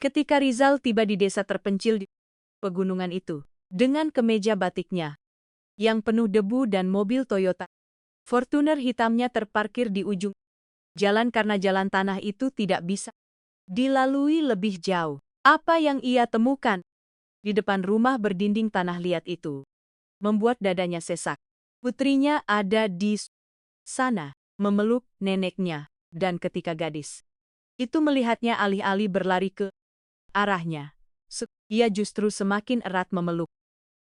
Ketika Rizal tiba di desa terpencil di pegunungan itu, dengan kemeja batiknya yang penuh debu dan mobil Toyota Fortuner hitamnya terparkir di ujung jalan karena jalan tanah itu tidak bisa dilalui lebih jauh. Apa yang ia temukan di depan rumah berdinding tanah liat itu membuat dadanya sesak. Putrinya ada di sana, memeluk neneknya, dan ketika gadis itu melihatnya alih-alih berlari ke arahnya, ia justru semakin erat memeluk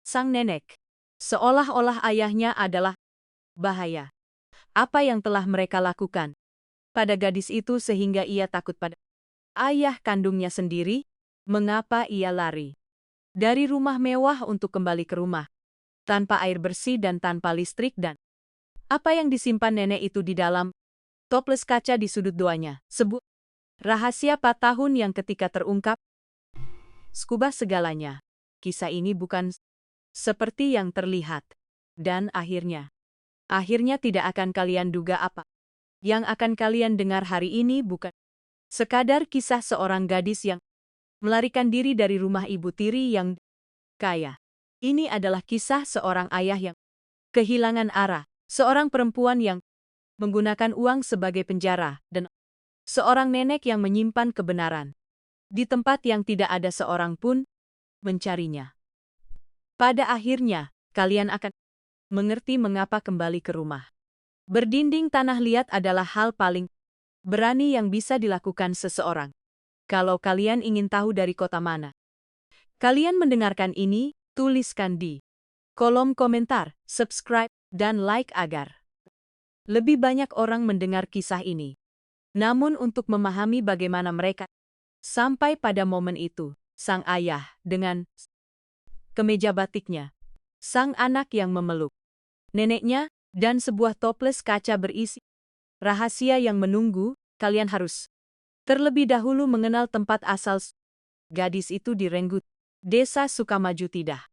sang nenek. Seolah-olah ayahnya adalah bahaya. Apa yang telah mereka lakukan pada gadis itu sehingga ia takut pada ayah kandungnya sendiri? Mengapa ia lari dari rumah mewah untuk kembali ke rumah tanpa air bersih dan tanpa listrik, dan apa yang disimpan nenek itu di dalam toples kaca di sudut doanya? Sebuah rahasia 4 tahun yang ketika terungkap skubah segalanya. Kisah ini bukan seperti yang terlihat. Dan akhirnya tidak akan kalian duga apa. Yang akan kalian dengar hari ini bukan sekadar kisah seorang gadis yang melarikan diri dari rumah ibu tiri yang kaya. Ini adalah kisah seorang ayah yang kehilangan arah, seorang perempuan yang menggunakan uang sebagai penjara, dan seorang nenek yang menyimpan kebenaran di tempat yang tidak ada seorang pun mencarinya. Pada akhirnya, kalian akan mengerti mengapa kembali ke rumah berdinding tanah liat adalah hal paling berani yang bisa dilakukan seseorang. Kalau kalian ingin tahu dari kota mana kalian mendengarkan ini, tuliskan di kolom komentar, subscribe, dan like agar lebih banyak orang mendengar kisah ini. Namun untuk memahami bagaimana mereka sampai pada momen itu, sang ayah dengan kemeja batiknya, sang anak yang memeluk neneknya, dan sebuah toples kaca berisi rahasia yang menunggu, kalian harus terlebih dahulu mengenal tempat asal gadis itu di Renggut, Desa Sukamaju tidak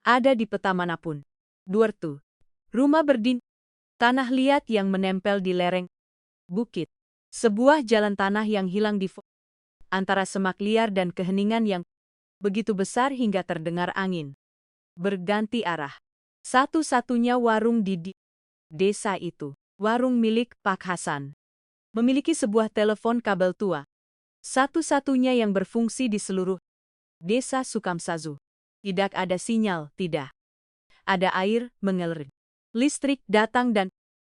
ada di peta manapun. Duertu, rumah berdinding tanah liat yang menempel di lereng bukit, sebuah jalan tanah yang hilang di antara semak liar dan keheningan yang begitu besar hingga terdengar angin berganti arah. Satu-satunya warung di desa itu, warung milik Pak Hasan, memiliki sebuah telepon kabel tua, satu-satunya yang berfungsi di seluruh desa Sukamsazu. Tidak ada sinyal, tidak ada air mengalir. Listrik datang dan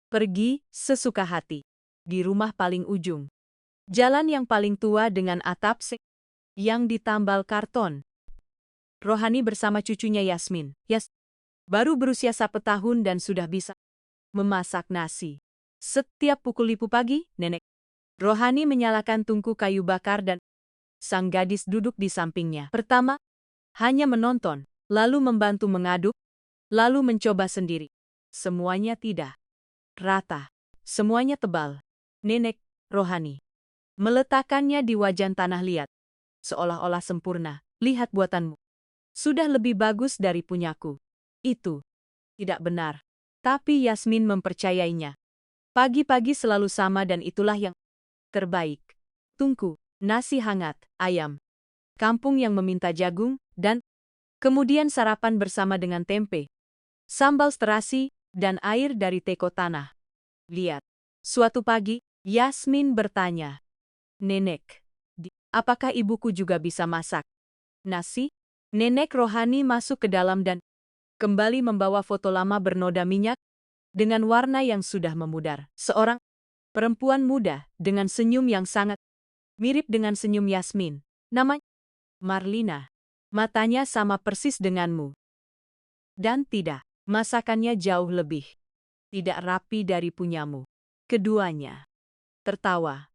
pergi sesuka hati. Di rumah paling ujung, jalan yang paling tua dengan atap yang ditambal karton, Rohani bersama cucunya Yasmin, baru berusia 1 tahun dan sudah bisa memasak nasi. Setiap pukul 5 pagi, nenek Rohani menyalakan tungku kayu bakar dan sang gadis duduk di sampingnya. Pertama, hanya menonton, lalu membantu mengaduk, lalu mencoba sendiri. Semuanya tidak rata, semuanya tebal. Nenek Rohani meletakkannya di wajan tanah liat, seolah-olah sempurna. Lihat buatanmu, sudah lebih bagus dari punyaku. Itu tidak benar. Tapi Yasmin mempercayainya. Pagi-pagi selalu sama dan itulah yang terbaik. Tungku, nasi hangat, ayam kampung yang meminta jagung, dan kemudian sarapan bersama dengan tempe, sambal terasi, dan air dari teko tanah liat. Suatu pagi, Yasmin bertanya, "Nenek, apakah ibuku juga bisa masak nasi?" Nenek Rohani masuk ke dalam dan kembali membawa foto lama bernoda minyak dengan warna yang sudah memudar. Seorang perempuan muda dengan senyum yang sangat mirip dengan senyum Yasmin. Namanya Marlina. Matanya sama persis denganmu. Dan tidak, masakannya jauh lebih tidak rapi dari punyamu. Keduanya tertawa.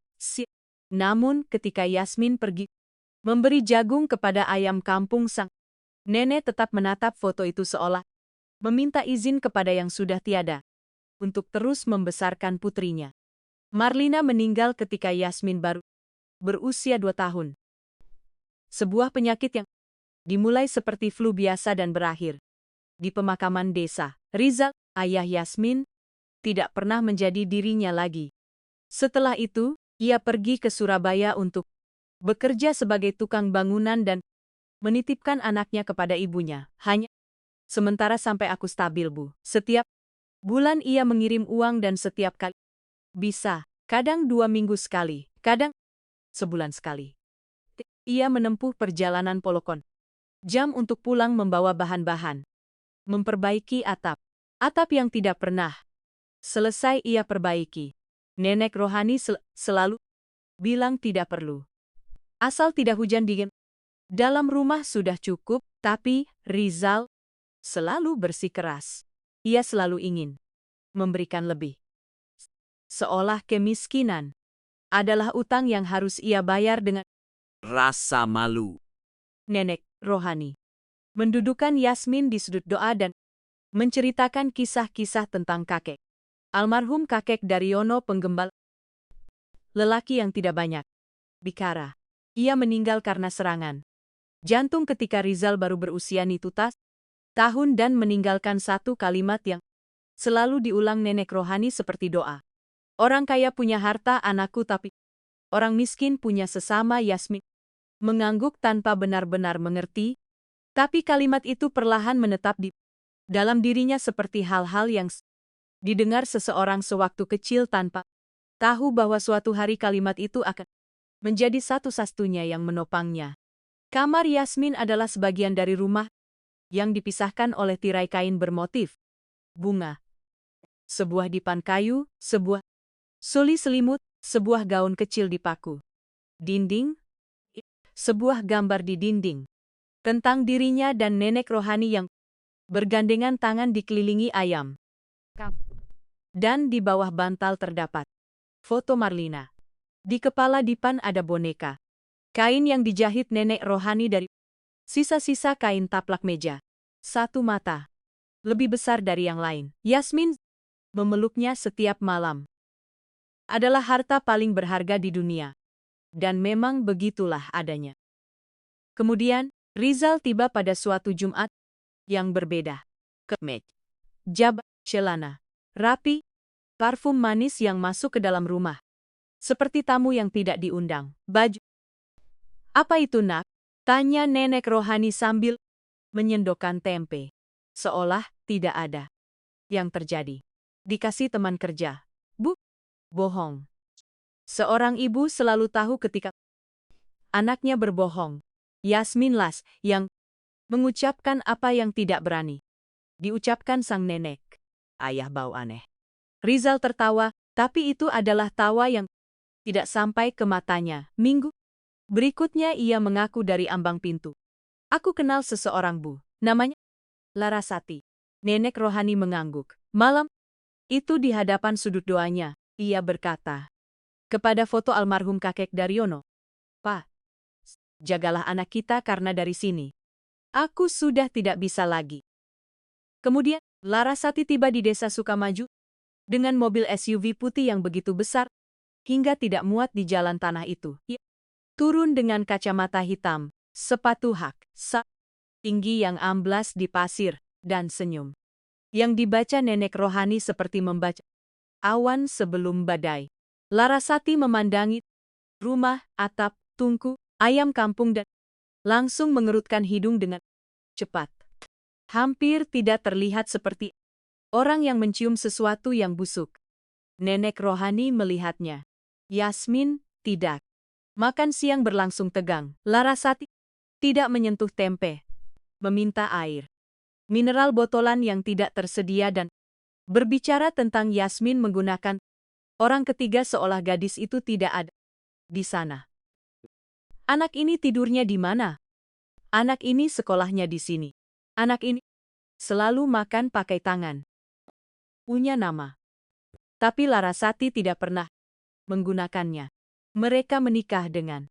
Namun ketika Yasmin pergi memberi jagung kepada ayam kampung, sang nenek tetap menatap foto itu seolah meminta izin kepada yang sudah tiada untuk terus membesarkan putrinya. Marlina meninggal ketika Yasmin baru berusia 2 tahun. Sebuah penyakit yang dimulai seperti flu biasa dan berakhir di pemakaman desa. Rizal, ayah Yasmin, tidak pernah menjadi dirinya lagi. Setelah itu, ia pergi ke Surabaya untuk bekerja sebagai tukang bangunan dan menitipkan anaknya kepada ibunya. Hanya sementara sampai aku stabil, Bu. Setiap bulan ia mengirim uang dan setiap kali bisa, kadang 2 minggu sekali, kadang sebulan sekali. Ia menempuh perjalanan polokon jam untuk pulang membawa bahan-bahan, memperbaiki atap yang tidak pernah selesai ia perbaiki. Nenek rohani selalu bilang tidak perlu. Asal tidak hujan dingin. Dalam rumah sudah cukup, tapi Rizal selalu bersikeras. Ia selalu ingin memberikan lebih. Seolah kemiskinan adalah utang yang harus ia bayar dengan Rasa malu. nenek rohani. Mendudukan Yasmin di sudut doa dan menceritakan kisah-kisah tentang kakek. Almarhum kakek Daryono penggembala. Lelaki yang tidak banyak bicara. Ia meninggal karena serangan jantung ketika Rizal baru berusia tahun dan meninggalkan satu kalimat yang selalu diulang nenek rohani seperti doa. Orang kaya punya harta anakku tapi orang miskin punya sesama. Yasmin mengangguk tanpa benar-benar mengerti, tapi kalimat itu perlahan menetap di dalam dirinya seperti hal-hal yang didengar seseorang sewaktu kecil tanpa tahu bahwa suatu hari kalimat itu akan menjadi satu-satunya yang menopangnya. Kamar Yasmin adalah sebagian dari rumah yang dipisahkan oleh tirai kain bermotif bunga. Sebuah dipan kayu, sebuah suli selimut, sebuah gaun kecil dipaku dinding, sebuah gambar di dinding tentang dirinya dan nenek rohani yang bergandengan tangan dikelilingi ayam. Dan di bawah bantal terdapat foto Marlina. Di kepala dipan ada boneka kain yang dijahit nenek rohani dari sisa-sisa kain taplak meja. Satu mata lebih besar dari yang lain. Yasmin memeluknya setiap malam. Adalah harta paling berharga di dunia. Dan memang begitulah adanya. Kemudian, Rizal tiba pada suatu Jumat yang berbeda. Kemeja, jabah, celana, rapi, parfum manis yang masuk ke dalam rumah. Seperti tamu yang tidak diundang. Baju. Apa itu, Nak? Tanya nenek rohani sambil menyendokkan tempe. Seolah tidak ada yang terjadi. Dikasih teman kerja. Bu, bohong. Seorang ibu selalu tahu ketika anaknya berbohong. Yasmin las yang mengucapkan apa yang tidak berani diucapkan sang nenek. Ayah bau aneh. Rizal tertawa, tapi itu adalah tawa yang tidak sampai ke matanya. Minggu berikutnya ia mengaku dari ambang pintu. Aku kenal seseorang, Bu. Namanya Larasati. Nenek rohani mengangguk. Malam itu di hadapan sudut doanya, ia berkata kepada foto almarhum kakek Daryono, Pak, jagalah anak kita karena dari sini aku sudah tidak bisa lagi. Kemudian, Larasati tiba di desa Sukamaju dengan mobil SUV putih yang begitu besar hingga tidak muat di jalan tanah itu. Ia turun dengan kacamata hitam, sepatu hak, tinggi yang amblas di pasir, dan senyum yang dibaca nenek rohani seperti membaca awan sebelum badai. Larasati memandangi rumah, atap, tungku, ayam kampung dan langsung mengerutkan hidung dengan cepat. Hampir tidak terlihat seperti orang yang mencium sesuatu yang busuk. Nenek rohani melihatnya. Yasmin, tidak. Makan siang berlangsung tegang. Larasati tidak menyentuh tempe. Meminta air mineral botolan yang tidak tersedia dan berbicara tentang Yasmin menggunakan orang ketiga seolah gadis itu tidak ada di sana. Anak ini tidurnya di mana? Anak ini sekolahnya di sini. Anak ini selalu makan pakai tangan. Punya nama. Tapi Larasati tidak pernah menggunakannya. Mereka menikah dengan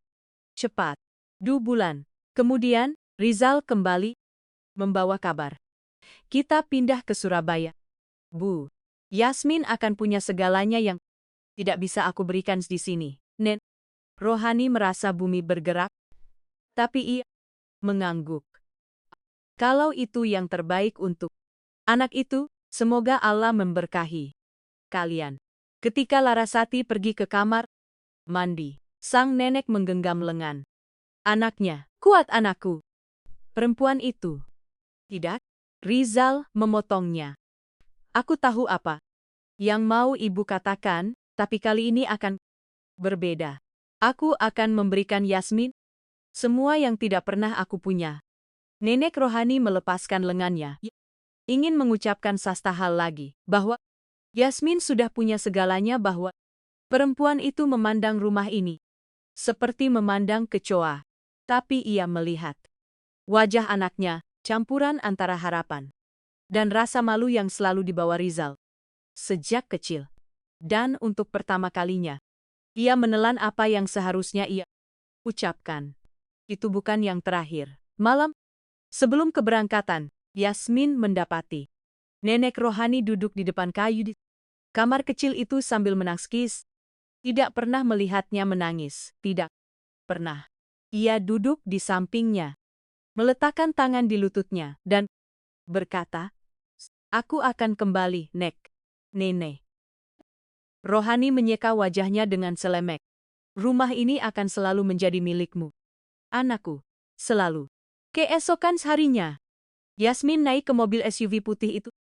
cepat. 2 bulan. Kemudian, Rizal kembali membawa kabar. Kita pindah ke Surabaya. Bu, Yasmin akan punya segalanya yang tidak bisa aku berikan di sini. Nen rohani merasa bumi bergerak, tapi ia mengangguk. Kalau itu yang terbaik untuk anak itu, semoga Allah memberkahi kalian. Ketika Larasati pergi ke kamar mandi, Sang nenek menggenggam lengan. Anaknya, kuat anakku. Perempuan itu. Tidak, Rizal memotongnya. Aku tahu apa yang mau ibu katakan, tapi kali ini akan berbeda. Aku akan memberikan Yasmin semua yang tidak pernah aku punya. Nenek rohani melepaskan lengannya. Ingin mengucapkan sasta hal lagi, bahwa Yasmin sudah punya segalanya, bahwa perempuan itu memandang rumah ini seperti memandang kecoa. Tapi ia melihat wajah anaknya, campuran antara harapan dan rasa malu yang selalu dibawa Rizal sejak kecil. Dan untuk pertama kalinya, ia menelan apa yang seharusnya ia ucapkan. Itu bukan yang terakhir. Malam sebelum keberangkatan, Yasmin mendapati nenek rohani duduk di depan kayu di kamar kecil itu sambil menangis. Tidak pernah melihatnya menangis, tidak pernah. Ia duduk di sampingnya, meletakkan tangan di lututnya, dan berkata, "Aku akan kembali, Nenek." Rohani menyeka wajahnya dengan selemek. "Rumah ini akan selalu menjadi milikmu, anakku, selalu." Keesokan harinya, Yasmin naik ke mobil SUV putih itu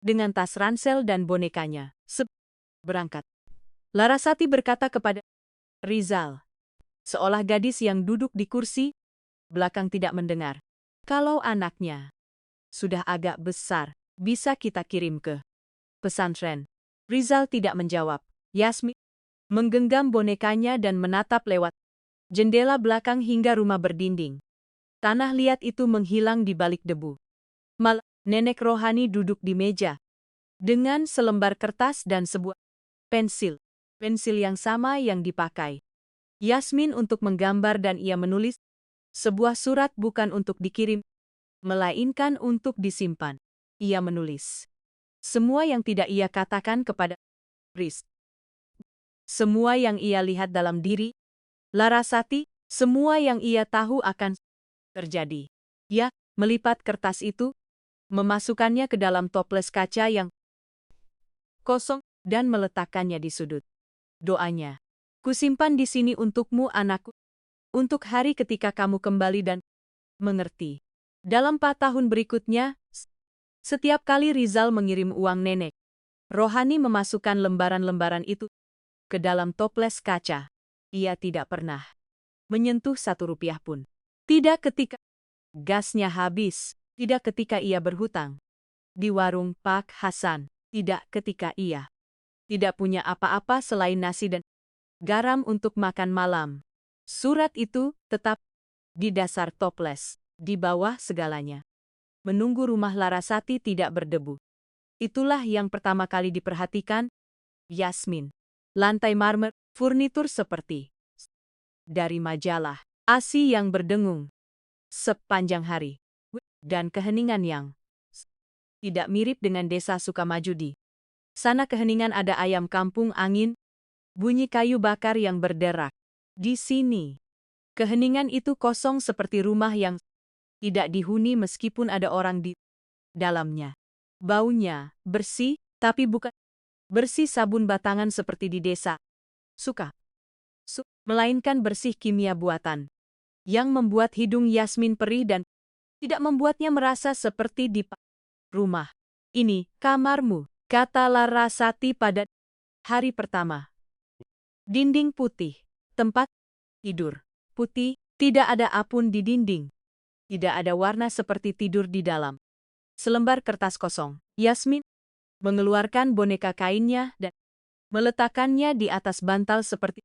dengan tas ransel dan bonekanya. Berangkat. Larasati berkata kepada Rizal, seolah gadis yang duduk di kursi belakang tidak mendengar. "Kalau anaknya sudah agak besar, bisa kita kirim ke pesantren." Rizal tidak menjawab. Yasmin menggenggam bonekanya dan menatap lewat jendela belakang hingga rumah berdinding. Tanah liat itu menghilang di balik debu. Nenek rohani duduk di meja dengan selembar kertas dan sebuah pensil. Pensil yang sama yang dipakai Yasmin untuk menggambar, dan ia menulis sebuah surat bukan untuk dikirim, melainkan untuk disimpan. Ia menulis semua yang tidak ia katakan kepada Riz. Semua yang ia lihat dalam diri Larasati, semua yang ia tahu akan terjadi. Ia melipat kertas itu, memasukkannya ke dalam toples kaca yang kosong, dan meletakkannya di sudut. Doanya, "Kusimpan di sini untukmu, anakku, untuk hari ketika kamu kembali dan mengerti." Dalam 4 tahun berikutnya, setiap kali Rizal mengirim uang, nenek rohani memasukkan lembaran-lembaran itu ke dalam toples kaca. Ia tidak pernah menyentuh 1 rupiah pun. Tidak ketika gasnya habis, tidak ketika ia berhutang di warung Pak Hasan, tidak ketika ia tidak punya apa-apa selain nasi dan garam untuk makan malam. Surat itu tetap di dasar toples, di bawah segalanya. Menunggu rumah Larasati tidak berdebu. Itulah yang pertama kali diperhatikan Yasmin. Lantai marmer, furnitur seperti dari majalah, ASI yang berdengung sepanjang hari, dan keheningan yang tidak mirip dengan desa Sukamaju di sana. Keheningan ada ayam kampung angin, bunyi kayu bakar yang berderak. Di sini, keheningan itu kosong seperti rumah yang tidak dihuni meskipun ada orang di dalamnya. Baunya bersih, tapi bukan bersih sabun batangan seperti di desa melainkan bersih kimia buatan, yang membuat hidung Yasmin perih dan tidak membuatnya merasa seperti di rumah. "Ini kamarmu," kata Larasati pada hari pertama. Dinding putih, tempat tidur putih, tidak ada apun di dinding. Tidak ada warna seperti tidur di dalam selembar kertas kosong. Yasmin mengeluarkan boneka kainnya dan meletakkannya di atas bantal seperti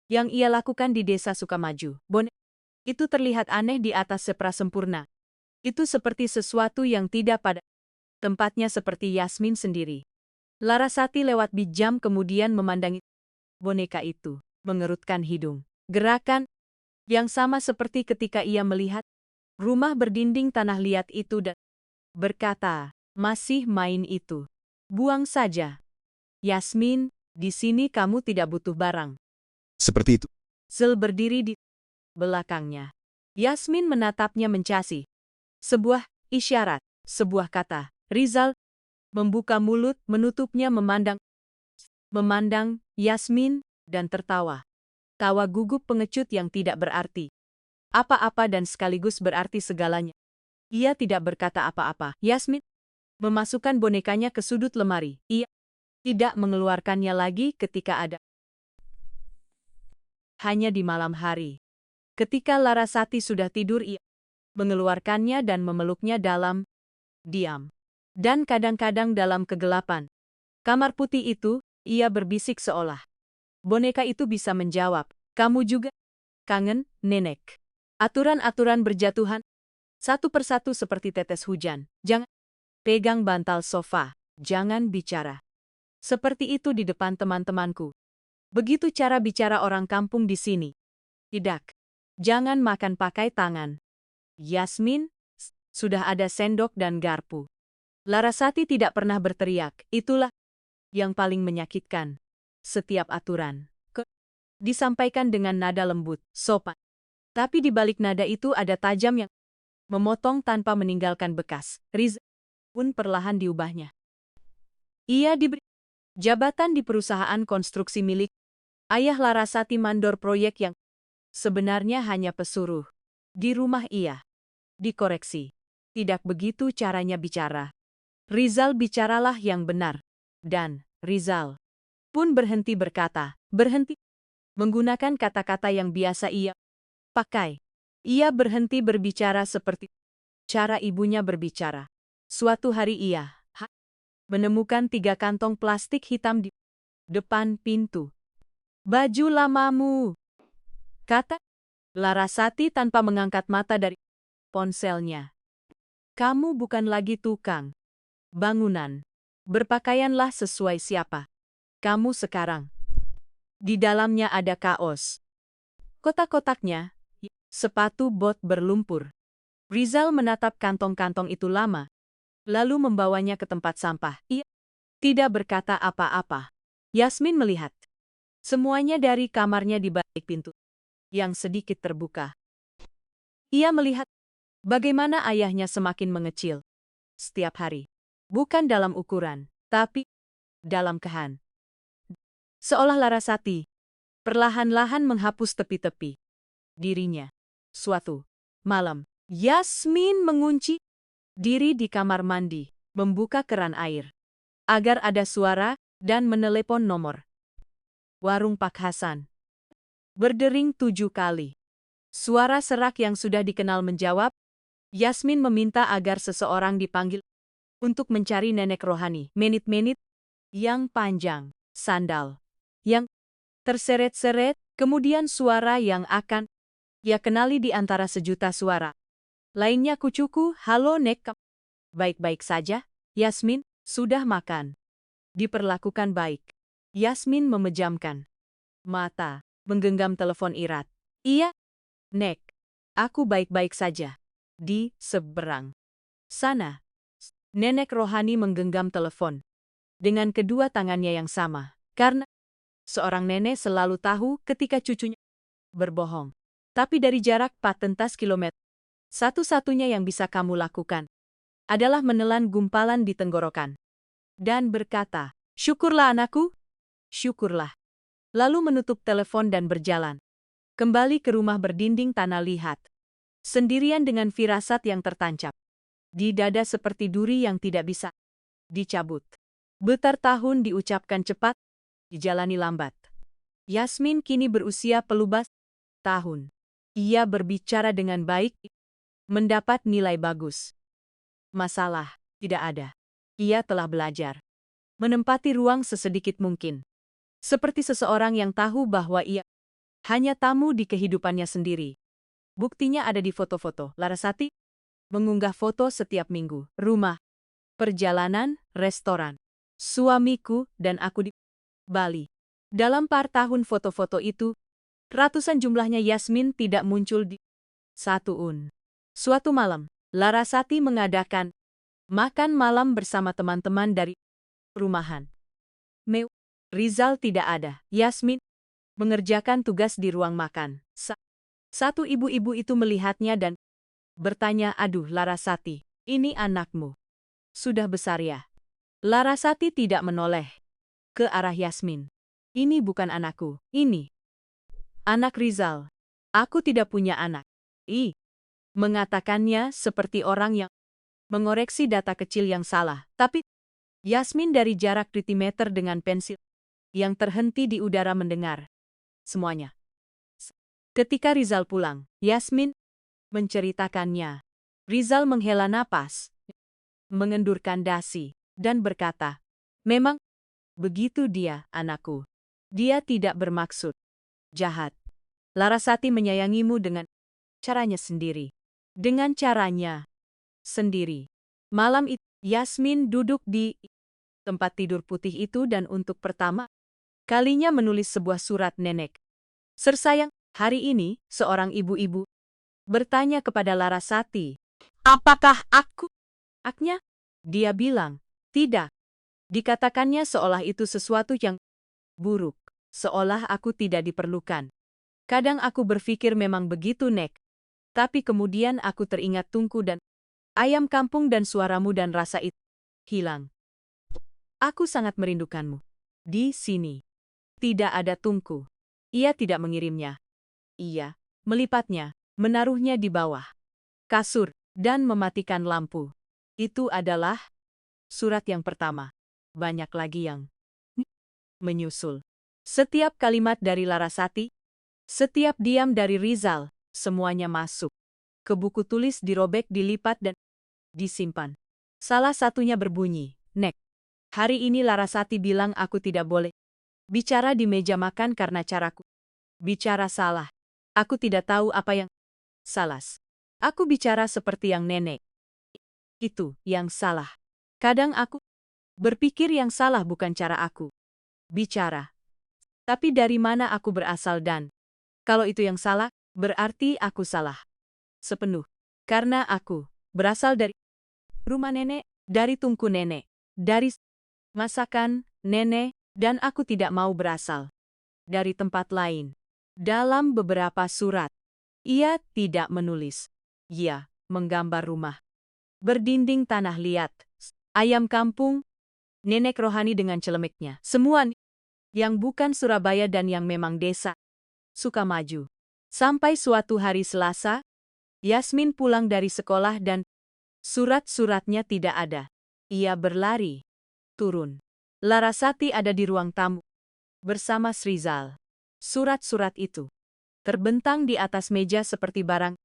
yang ia lakukan di desa Sukamaju. Boneka itu terlihat aneh di atas seprasempurna. Itu seperti sesuatu yang tidak pada tempatnya, seperti Yasmin sendiri. Larasati lewat bijam kemudian memandangi boneka itu, mengerutkan hidung. Gerakan yang sama seperti ketika ia melihat rumah berdinding tanah liat itu dan berkata, "Masih main itu? Buang saja. Yasmin, di sini kamu tidak butuh barang Seperti itu. Zul berdiri di belakangnya. Yasmin menatapnya mencasi. Sebuah isyarat, sebuah kata. Rizal membuka mulut, menutupnya, memandang Yasmin, dan tertawa. Tawa gugup pengecut yang tidak berarti apa-apa dan sekaligus berarti segalanya. Ia tidak berkata apa-apa. Yasmin memasukkan bonekanya ke sudut lemari. Ia tidak mengeluarkannya lagi ketika ada. Hanya di malam hari. Ketika Larasati sudah tidur, ia mengeluarkannya dan memeluknya dalam diam. Dan kadang-kadang dalam kegelapan kamar putih itu, ia berbisik seolah boneka itu bisa menjawab, "Kamu juga kangen, nenek." Aturan-aturan berjatuhan satu persatu seperti tetes hujan. Jangan pegang bantal sofa, jangan bicara seperti itu di depan teman-temanku. Begitu cara bicara orang kampung di sini. Tidak. Jangan makan pakai tangan. Yasmin, sudah ada sendok dan garpu. Larasati tidak pernah berteriak. Itulah yang paling menyakitkan. Setiap aturan disampaikan dengan nada lembut, sopan. Tapi di balik nada itu ada tajam yang memotong tanpa meninggalkan bekas. Riza pun perlahan diubahnya. Ia diberi jabatan di perusahaan konstruksi milik ayah Larasati, mandor proyek yang sebenarnya hanya pesuruh. Di rumah ia dikoreksi. Tidak begitu caranya bicara. Rizal, bicaralah yang benar. Dan Rizal pun berhenti berkata, berhenti menggunakan kata-kata yang biasa ia pakai. Ia berhenti berbicara seperti cara ibunya berbicara. Suatu hari ia menemukan 3 kantong plastik hitam di depan pintu. "Baju lamamu," kata Larasati tanpa mengangkat mata dari ponselnya. "Kamu bukan lagi tukang bangunan. Berpakaianlah sesuai siapa kamu sekarang." Di dalamnya ada kaos, kotak-kotaknya, sepatu bot berlumpur. Rizal menatap kantong-kantong itu lama, lalu membawanya ke tempat sampah. Ia tidak berkata apa-apa. Yasmin melihat semuanya dari kamarnya di balik pintu yang sedikit terbuka. Ia melihat bagaimana ayahnya semakin mengecil setiap hari. Bukan dalam ukuran, tapi dalam kehan. Seolah Larasati perlahan-lahan menghapus tepi-tepi dirinya. Suatu malam, Yasmin mengunci diri di kamar mandi, membuka keran air agar ada suara, dan menelepon nomor warung Pak Hasan. Berdering 7 kali. Suara serak yang sudah dikenal menjawab. Yasmin meminta agar seseorang dipanggil untuk mencari nenek rohani. Menit-menit yang panjang, sandal yang terseret-seret, kemudian suara yang akan ia kenali di antara sejuta suara lainnya. "Kucuku, halo nek, baik-baik saja?" "Yasmin, sudah makan?" "Diperlakukan baik." Yasmin memejamkan mata, menggenggam telepon erat. "Iya, nek, aku baik-baik saja." Di seberang sana, nenek rohani menggenggam telepon dengan kedua tangannya yang sama, karena seorang nenek selalu tahu ketika cucunya berbohong. Tapi dari jarak 4 kilometer, satu-satunya yang bisa kamu lakukan adalah menelan gumpalan di tenggorokan dan berkata, "Syukurlah anakku, syukurlah." Lalu menutup telepon dan berjalan kembali ke rumah berdinding tanah liat, sendirian dengan firasat yang tertancap di dada seperti duri yang tidak bisa dicabut. Betar tahun diucapkan cepat, dijalani lambat. Yasmin kini berusia pelubas tahun. Ia berbicara dengan baik, mendapat nilai bagus. Masalah tidak ada. Ia telah belajar menempati ruang sesedikit mungkin. Seperti seseorang yang tahu bahwa ia hanya tamu di kehidupannya sendiri. Buktinya ada di foto-foto. Larasati mengunggah foto setiap minggu. Rumah, perjalanan, restoran, suamiku dan aku di Bali. Dalam tahun foto-foto itu, ratusan jumlahnya Yasmin tidak muncul di Suatu malam, Larasati mengadakan makan malam bersama teman-teman dari rumahan. Rizal tidak ada. Yasmin mengerjakan tugas di ruang makan. Satu ibu-ibu itu melihatnya dan bertanya, "Aduh Larasati, ini anakmu. Sudah besar ya?" Larasati tidak menoleh ke arah Yasmin. "Ini bukan anakku, ini Anak Rizal. Aku tidak punya anak. Mengatakannya seperti orang yang mengoreksi data kecil yang salah. Tapi Yasmin dari jarak tritimeter dengan pensil yang terhenti di udara mendengar semuanya. Ketika Rizal pulang, Yasmin menceritakannya. Rizal menghela napas, mengendurkan dasi, dan berkata, "Memang begitu dia, anakku. Dia tidak bermaksud jahat. Larasati menyayangimu dengan caranya sendiri." Dengan caranya sendiri. Malam itu, Yasmin duduk di tempat tidur putih itu dan untuk pertama kalinya menulis sebuah surat nenek. Sersayang, hari ini, seorang ibu-ibu bertanya kepada Larasati, "Apakah aku aknya?" Dia bilang, "Tidak." Dikatakannya seolah itu sesuatu yang buruk, seolah aku tidak diperlukan. Kadang aku berpikir memang begitu, Nek. Tapi kemudian aku teringat Tungku dan ayam kampung dan suaramu dan rasa itu hilang. Aku sangat merindukanmu. Di sini. Tidak ada Tungku. Ia tidak mengirimnya. Ia melipatnya, menaruhnya di bawah kasur, dan mematikan lampu. Itu adalah surat yang pertama. Banyak lagi yang menyusul. Setiap kalimat dari Larasati, setiap diam dari Rizal, semuanya masuk ke buku tulis, dirobek, dilipat, dan disimpan. Salah satunya berbunyi, "Nek, hari ini Larasati bilang aku tidak boleh bicara di meja makan karena caraku bicara salah. Aku tidak tahu apa yang salah. Aku bicara seperti yang nenek. Itu yang salah. Kadang aku berpikir yang salah bukan cara aku bicara, tapi dari mana aku berasal dan kalau itu yang salah, berarti aku salah sepenuh. Karena aku berasal dari rumah nenek, dari tungku nenek, dari masakan nenek, dan aku tidak mau berasal dari tempat lain." Dalam beberapa surat, ia tidak menulis. Ia menggambar rumah berdinding tanah liat, ayam kampung, nenek rohani dengan celemiknya. Semua yang bukan Surabaya dan yang memang desa Sukamaju. Sampai suatu hari Selasa, Yasmin pulang dari sekolah dan surat-suratnya tidak ada. Ia berlari turun. Larasati ada di ruang tamu bersama Srizal. Surat-surat itu terbentang di atas meja seperti barang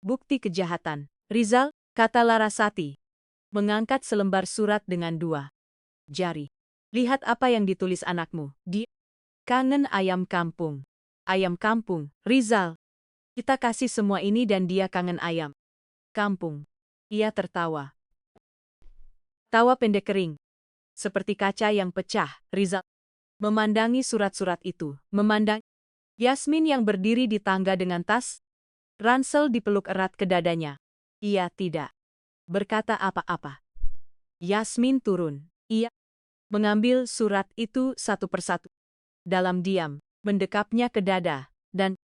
bukti kejahatan. "Rizal," kata Larasati, mengangkat selembar surat dengan dua jari. "Lihat apa yang ditulis anakmu. Dia kangen ayam kampung." "Ayam kampung, Rizal. Kita kasih semua ini dan dia kangen ayam kampung." Ia tertawa. Tawa pendek kering, seperti kaca yang pecah. Rizal memandangi surat-surat itu, memandang Yasmin yang berdiri di tangga dengan tas ransel dipeluk erat ke dadanya. Ia tidak berkata apa-apa. Yasmin turun. Ia mengambil surat itu satu persatu. Dalam diam, mendekapnya ke dada, dan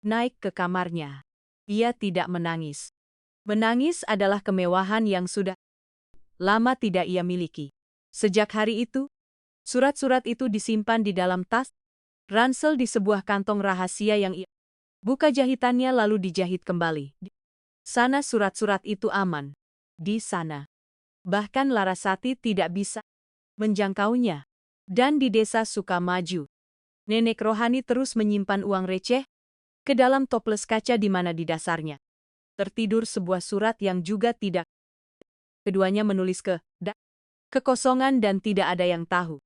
naik ke kamarnya. Ia tidak menangis. Menangis adalah kemewahan yang sudah lama tidak ia miliki. Sejak hari itu, surat-surat itu disimpan di dalam tas ransel di sebuah kantong rahasia yang ia buka jahitannya lalu dijahit kembali. Di sana surat-surat itu aman. Di sana. Bahkan Larasati tidak bisa menjangkaunya. Dan di desa Sukamaju, nenek rohani terus menyimpan uang receh ke dalam toples kaca di mana di dasarnya tertidur sebuah surat yang juga tidak. Keduanya menulis kekosongan dan tidak ada yang tahu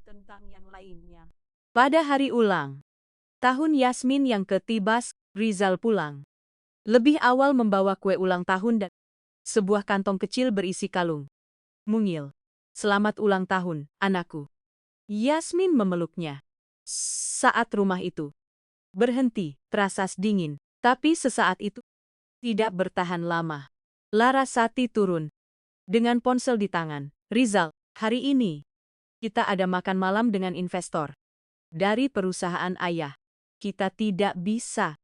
tentang yang lainnya. Pada hari ulang tahun Yasmin yang ke-13, Rizal pulang lebih awal membawa kue ulang tahun dan sebuah kantong kecil berisi kalung mungil. "Selamat ulang tahun, anakku." Yasmin memeluknya. Saat rumah itu berhenti, terasa dingin, tapi sesaat itu tidak bertahan lama. Larasati turun dengan ponsel di tangan. "Rizal, hari ini kita ada makan malam dengan investor dari perusahaan ayah. Kita tidak bisa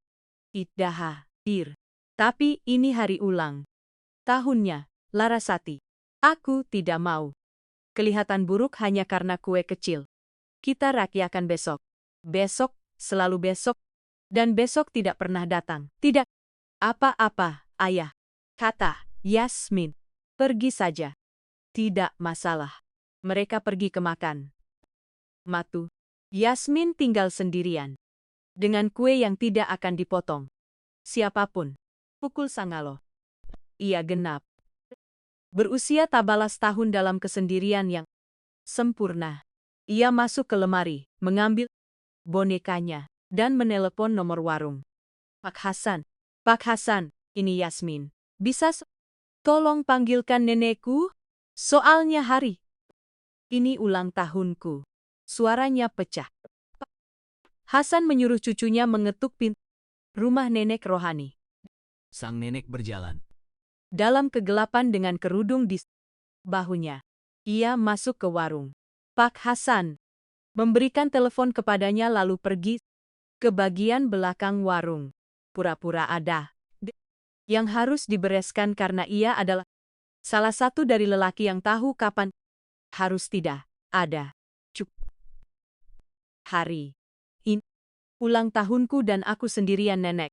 tidak hadir. Tapi ini hari ulang tahunnya, Larasati. Aku tidak mau kelihatan buruk hanya karena kue kecil. Kita rayakan besok. Besok, selalu besok." Dan besok tidak pernah datang. Tidak apa-apa, ayah, kata Yasmin. Pergi saja. Tidak masalah. Mereka pergi ke makan. Matu. Yasmin tinggal sendirian. Dengan kue yang tidak akan dipotong. Siapapun. Pukul Sangalo. Ia genap. Berusia tak balas tahun dalam kesendirian yang sempurna. Ia masuk ke lemari, mengambil bonekanya, dan menelepon nomor warung. Pak Hasan, ini Yasmin. Bisa tolong panggilkan nenekku? Soalnya hari ini ulang tahunku. Suaranya pecah. Hasan menyuruh cucunya mengetuk pintu rumah nenek Rohani. Sang nenek berjalan. Dalam kegelapan dengan kerudung di bahunya, ia masuk ke warung. Pak Hasan memberikan telepon kepadanya lalu pergi ke bagian belakang warung. Pura-pura ada yang harus dibereskan karena ia adalah salah satu dari lelaki yang tahu kapan harus tidak ada. Hari ini ulang tahunku dan aku sendirian nenek.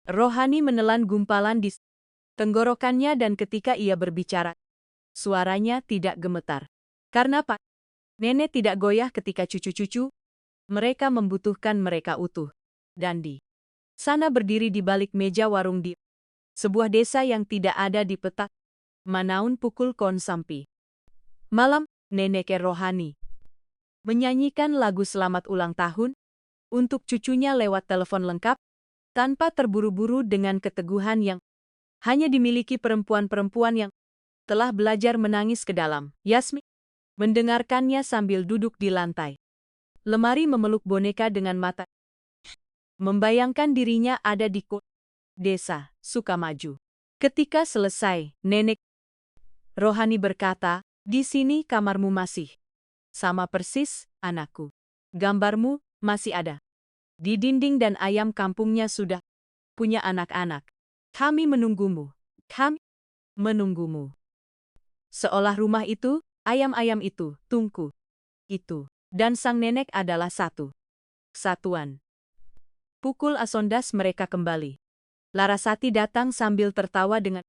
Rohani menelan gumpalan di tenggorokannya dan ketika ia berbicara, suaranya tidak gemetar. Karena Pak Nenek tidak goyah ketika cucu-cucu mereka membutuhkan mereka utuh. Dan di sana berdiri di balik meja warung di sebuah desa yang tidak ada di peta Manaun pukul konsampi. Malam, nenek Rohani menyanyikan lagu selamat ulang tahun untuk cucunya lewat telepon lengkap, tanpa terburu-buru dengan keteguhan yang hanya dimiliki perempuan-perempuan yang telah belajar menangis ke dalam. Yasmin mendengarkannya sambil duduk di lantai. Lemari memeluk boneka dengan mata. Membayangkan dirinya ada di desa Sukamaju. Ketika selesai, nenek Rohani berkata, di sini kamarmu masih sama persis, anakku. Gambarmu masih ada di dinding dan ayam kampungnya sudah punya anak-anak. Kami menunggumu. Kami menunggumu. Seolah rumah itu, ayam-ayam itu, tungku itu, dan sang nenek adalah satu satuan. Pukul asondas mereka kembali. Larasati datang sambil tertawa dengan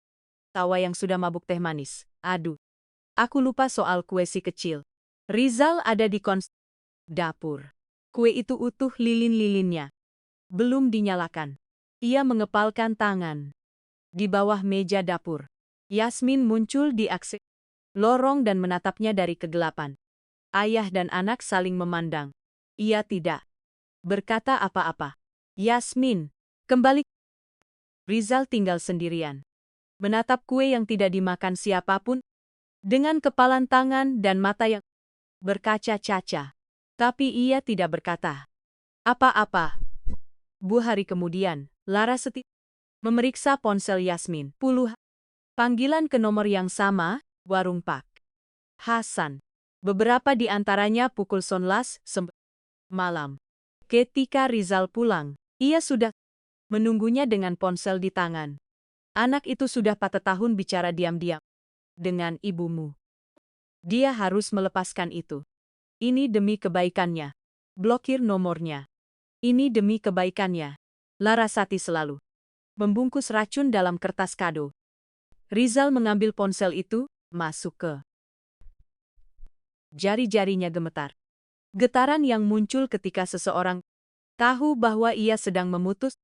tawa yang sudah mabuk teh manis. Aduh, aku lupa soal kue si kecil. Rizal ada di dapur. Kue itu utuh lilin-lilinnya. Belum dinyalakan. Ia mengepalkan tangan. Di bawah meja dapur. Yasmin muncul di aksi lorong dan menatapnya dari kegelapan. Ayah dan anak saling memandang. Ia tidak berkata apa-apa. Yasmin, kembali. Rizal tinggal sendirian. Menatap kue yang tidak dimakan siapapun, dengan kepalan tangan dan mata yang berkaca-caca. Tapi ia tidak berkata apa-apa. 2 hari kemudian, Larasati memeriksa ponsel Yasmin. Panggilan ke nomor yang sama, warung Pak Hasan. Beberapa di antaranya pukul 11 malam. Ketika Rizal pulang, ia sudah menunggunya dengan ponsel di tangan. Anak itu sudah 4 tahun bicara diam-diam dengan ibumu. Dia harus melepaskan itu. Ini demi kebaikannya. Blokir nomornya. Ini demi kebaikannya. Larasati selalu membungkus racun dalam kertas kado. Rizal mengambil ponsel itu, masuk ke jari-jarinya gemetar. Getaran yang muncul ketika seseorang tahu bahwa ia sedang memutus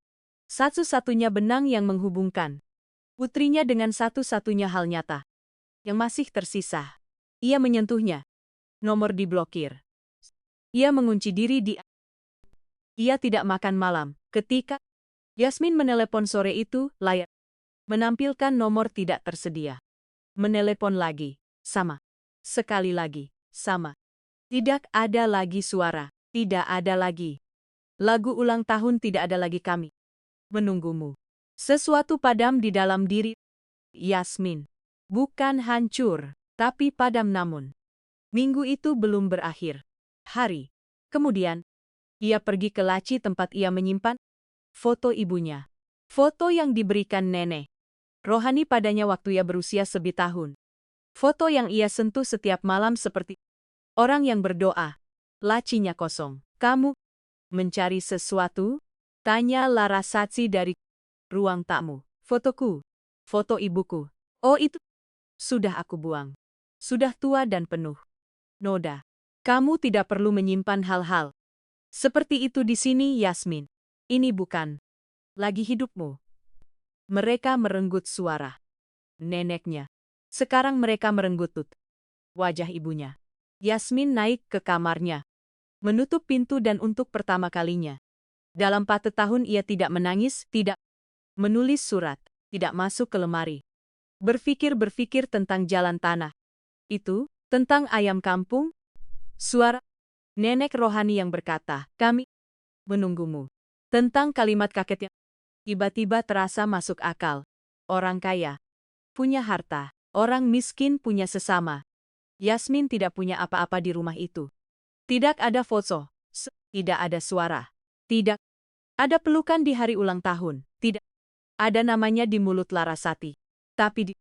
satu-satunya benang yang menghubungkan putrinya dengan satu-satunya hal nyata yang masih tersisa. Ia menyentuhnya. Nomor diblokir. Ia mengunci diri di. Ia tidak makan malam. Ketika Yasmin menelepon sore itu, layar menampilkan nomor tidak tersedia. Menelepon lagi. Sama. Sekali lagi. Sama. Tidak ada lagi suara. Tidak ada lagi. Lagu ulang tahun tidak ada lagi kami menunggumu. Sesuatu padam di dalam diri Yasmin. Bukan hancur, tapi padam namun. Minggu itu belum berakhir. Hari kemudian, ia pergi ke laci tempat ia menyimpan foto ibunya. Foto yang diberikan nenek Rohani padanya waktu ia berusia 1 tahun. Foto yang ia sentuh setiap malam seperti orang yang berdoa. Lacinya kosong. Kamu mencari sesuatu? Tanya Larasati dari ruang tamu. Fotoku. Foto ibuku. Oh itu. Sudah aku buang. Sudah tua dan penuh noda. Kamu tidak perlu menyimpan hal-hal seperti itu di sini, Yasmin. Ini bukan lagi hidupmu. Mereka merenggut suara neneknya. Sekarang mereka merenggut wajah ibunya. Yasmin naik ke kamarnya, menutup pintu dan untuk pertama kalinya dalam 4 tahun ia tidak menangis, tidak menulis surat, tidak masuk ke lemari. Berpikir-berpikir tentang jalan tanah. Itu, tentang ayam kampung. Suara nenek rohani yang berkata, kami menunggumu. Tentang kalimat kakek yang tiba-tiba terasa masuk akal. Orang kaya punya harta, orang miskin punya sesama. Yasmin tidak punya apa-apa di rumah itu. Tidak ada foto, tidak ada suara, tidak ada pelukan di hari ulang tahun, tidak ada namanya di mulut Larasati. Tapi di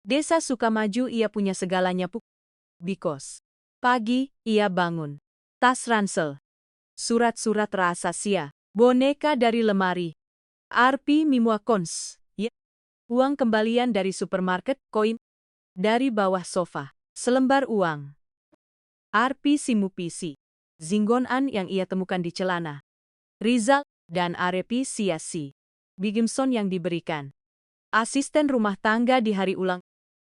desa Sukamaju ia punya segalanya. Because pagi, ia bangun. Tas ransel, surat-surat rahasia, boneka dari lemari, Arpi Mimuakons, ya, uang kembalian dari supermarket, koin dari bawah sofa, selembar uang, Arpi Simupisi, Zinggonan yang ia temukan di celana, Rizal, dan Arepi Siasi, Bigimson yang diberikan asisten rumah tangga di hari ulang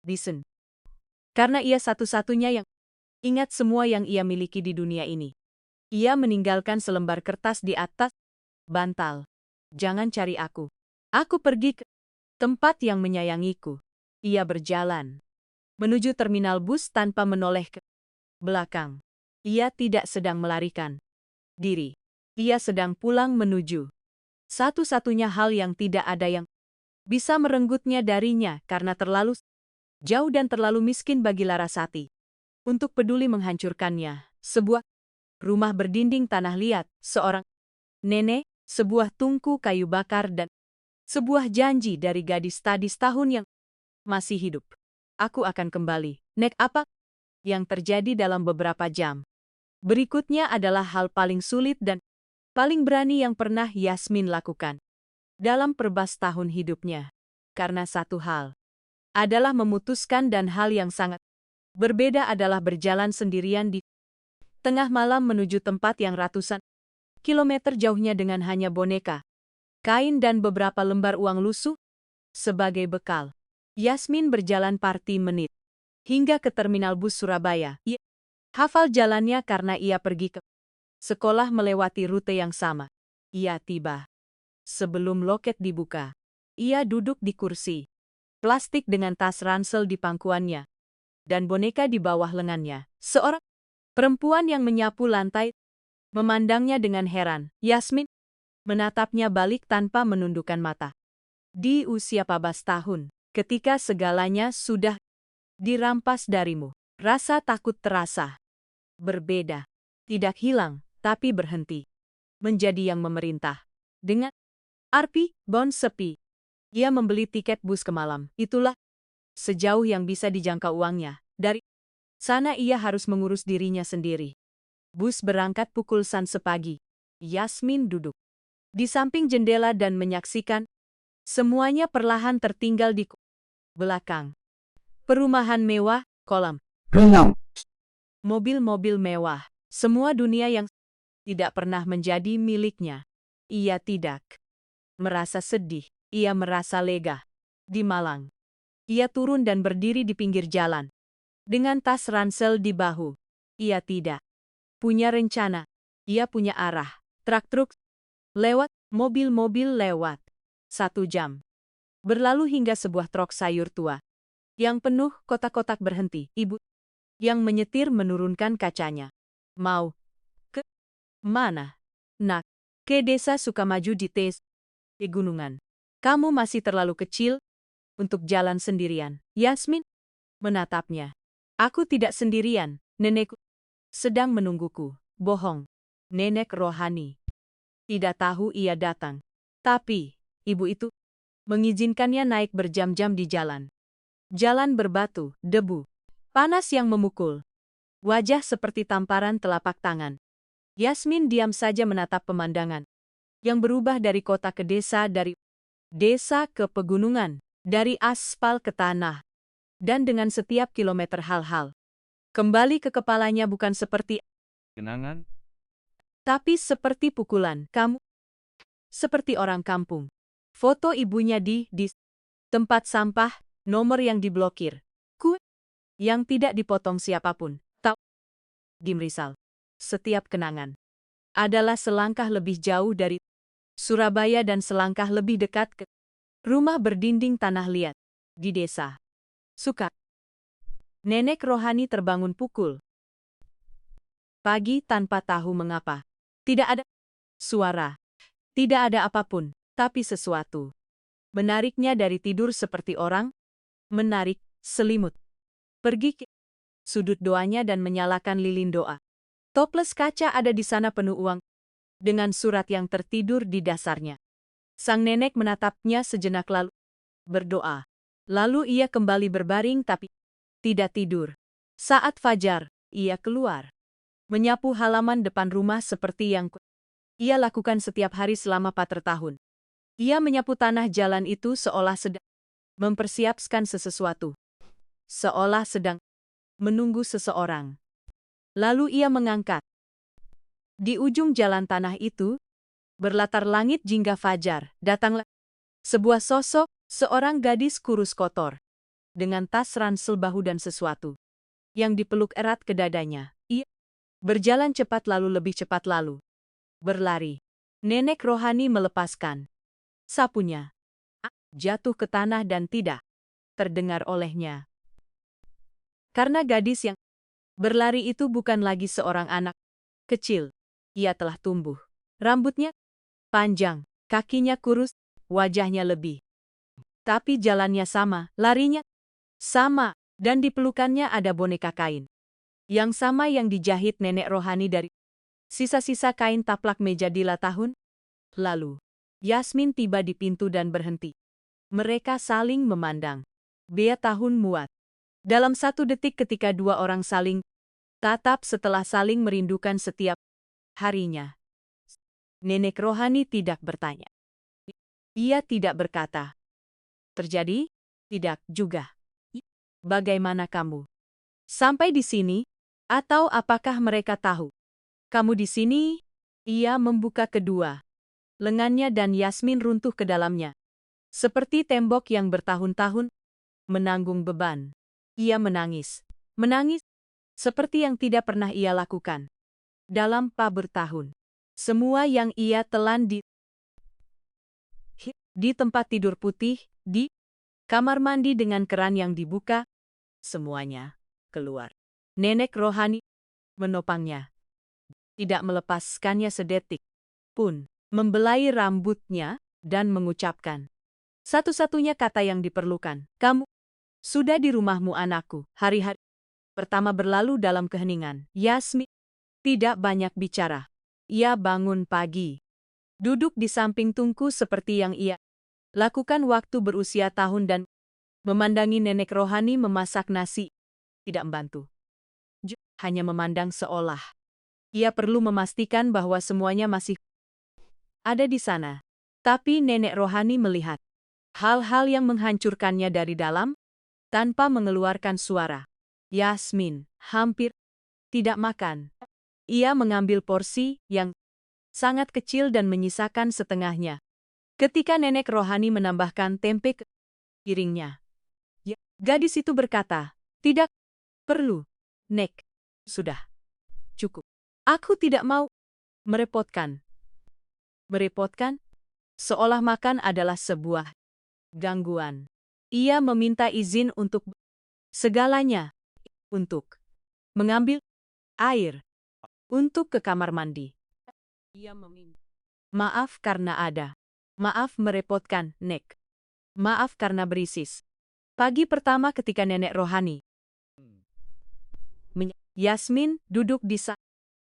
Disen. Karena ia satu-satunya yang ingat semua yang ia miliki di dunia ini. Ia meninggalkan selembar kertas di atas bantal. Jangan cari aku. Aku pergi ke tempat yang menyayangiku. Ia berjalan menuju terminal bus tanpa menoleh ke belakang. Ia tidak sedang melarikan diri. Ia sedang pulang menuju satu-satunya hal yang tidak ada yang bisa merenggutnya darinya karena terlalu jauh dan terlalu miskin bagi Larasati untuk peduli menghancurkannya. Sebuah rumah berdinding tanah liat, seorang nenek, sebuah tungku kayu bakar dan sebuah janji dari gadis tadi setahun yang masih hidup. Aku akan kembali. Nek apa yang terjadi dalam beberapa jam berikutnya adalah hal paling sulit dan paling berani yang pernah Yasmin lakukan dalam perbas tahun hidupnya. Karena satu hal adalah memutuskan dan hal yang sangat berbeda adalah berjalan sendirian di tengah malam menuju tempat yang ratusan kilometer jauhnya dengan hanya boneka, kain dan beberapa lembar uang lusuh sebagai bekal. Yasmin berjalan parti menit hingga ke terminal bus Surabaya. Ia hafal jalannya karena ia pergi ke sekolah melewati rute yang sama. Ia tiba sebelum loket dibuka. Ia duduk di kursi plastik dengan tas ransel di pangkuannya dan boneka di bawah lengannya. Seorang perempuan yang menyapu lantai memandangnya dengan heran. Yasmin menatapnya balik tanpa menundukkan mata. Di usia 14 tahun, ketika segalanya sudah dirampas darimu, rasa takut terasa berbeda. Tidak hilang, tapi berhenti menjadi yang memerintah. Dengan Arpi, Bon sepi. Ia membeli tiket bus ke malam. Itulah sejauh yang bisa dijangkau uangnya. Dari sana ia harus mengurus dirinya sendiri. Bus berangkat pukul 1 pagi. Yasmin duduk di samping jendela dan menyaksikan semuanya perlahan tertinggal di belakang. Perumahan mewah, kolam renang, mobil-mobil mewah, semua dunia yang tidak pernah menjadi miliknya. Ia tidak merasa sedih, ia merasa lega. Di Malang, ia turun dan berdiri di pinggir jalan. Dengan tas ransel di bahu, ia tidak punya rencana, ia punya arah. Truk-truk lewat, mobil-mobil lewat. 1 jam berlalu hingga sebuah truk sayur tua yang penuh kotak-kotak berhenti. Ibu yang menyetir menurunkan kacanya. Mau ke mana? Nak, ke desa Sukamaju di gunungan. Kamu masih terlalu kecil untuk jalan sendirian. Yasmin menatapnya. Aku tidak sendirian, nenekku sedang menungguku. Bohong. Nenek rohani tidak tahu ia datang. Tapi, ibu itu mengizinkannya naik berjam-jam di jalan. Jalan berbatu, debu, panas yang memukul. Wajah seperti tamparan telapak tangan. Yasmin diam saja menatap pemandangan. yang berubah dari kota ke desa, dari desa ke pegunungan, dari aspal ke tanah, dan dengan setiap kilometer hal-hal kembali ke kepalanya bukan seperti Kenangan? tapi seperti pukulan. Kamu seperti orang kampung. Foto ibunya di tempat sampah, nomor yang diblokir. Yang tidak dipotong siapapun. Tak Gimrisal. Setiap kenangan adalah selangkah lebih jauh dari Surabaya dan selangkah lebih dekat ke rumah berdinding tanah liat di desa. Suka. Nenek rohani terbangun pukul pagi tanpa tahu mengapa. Tidak ada suara. Tidak ada apapun, tapi sesuatu menariknya dari tidur seperti orang menarik selimut. Pergi ke sudut doanya dan menyalakan lilin doa. Toples kaca ada di sana penuh uang, dengan surat yang tertidur di dasarnya. Sang nenek menatapnya sejenak lalu berdoa. Lalu ia kembali berbaring tapi tidak tidur. Saat fajar, ia keluar. Menyapu halaman depan rumah seperti yang ia lakukan setiap hari selama 4 tahun. Ia menyapu tanah jalan itu seolah sedang mempersiapkan sesuatu. Seolah sedang menunggu seseorang. Lalu ia mengangkat. Di ujung jalan tanah itu, berlatar langit jingga fajar, datanglah sebuah sosok, seorang gadis kurus kotor, dengan tas ransel bahu dan sesuatu yang dipeluk erat ke dadanya. Ia berjalan cepat lalu lebih cepat lalu berlari. Nenek rohani melepaskan sapunya, jatuh ke tanah dan tidak terdengar olehnya. Karena gadis yang berlari itu bukan lagi seorang anak kecil. Ia telah tumbuh. Rambutnya panjang, kakinya kurus, wajahnya lebih. Tapi jalannya sama, larinya sama, dan di pelukannya ada boneka kain. Yang sama yang dijahit nenek rohani dari sisa-sisa kain taplak meja Dila tahun lalu. Yasmin tiba di pintu dan berhenti. Mereka saling memandang. Bea tahun muat. Dalam 1 detik ketika dua orang saling tatap setelah saling merindukan setiap harinya. Nenek rohani tidak bertanya. Ia tidak berkata. Terjadi? Tidak juga. Bagaimana kamu? Sampai di sini? Atau apakah mereka tahu? Kamu di sini? Ia membuka kedua lengannya dan Yasmin runtuh ke dalamnya. Seperti tembok yang bertahun-tahun menanggung beban. Ia menangis. Menangis seperti yang tidak pernah ia lakukan. Dalam bertahun. Semua yang ia telan di tempat tidur putih, di kamar mandi dengan keran yang dibuka, semuanya keluar. Nenek rohani menopangnya. Tidak melepaskannya sedetik pun. Membelai rambutnya dan mengucapkan satu-satunya kata yang diperlukan. Kamu sudah di rumahmu anakku. Hari-hari pertama berlalu dalam keheningan. Yasmin tidak banyak bicara. Ia bangun pagi. Duduk di samping tungku seperti yang ia lakukan waktu berusia tahun dan memandangi nenek rohani memasak nasi. Tidak membantu. Hanya memandang seolah ia perlu memastikan bahwa semuanya masih ada di sana. Tapi nenek rohani melihat hal-hal yang menghancurkannya dari dalam tanpa mengeluarkan suara. Yasmin hampir tidak makan. Ia mengambil porsi yang sangat kecil dan menyisakan setengahnya. Ketika nenek rohani menambahkan tempe ke piringnya. Gadis itu berkata, tidak perlu, Nek. Sudah. Cukup. Aku tidak mau merepotkan. Merepotkan? Seolah makan adalah sebuah gangguan. Ia meminta izin untuk segalanya. Untuk mengambil air. Untuk ke kamar mandi. Ia meminta. Maaf karena ada. Maaf merepotkan, Nek. Maaf karena berisis. Pagi pertama ketika nenek rohani. Yasmin duduk di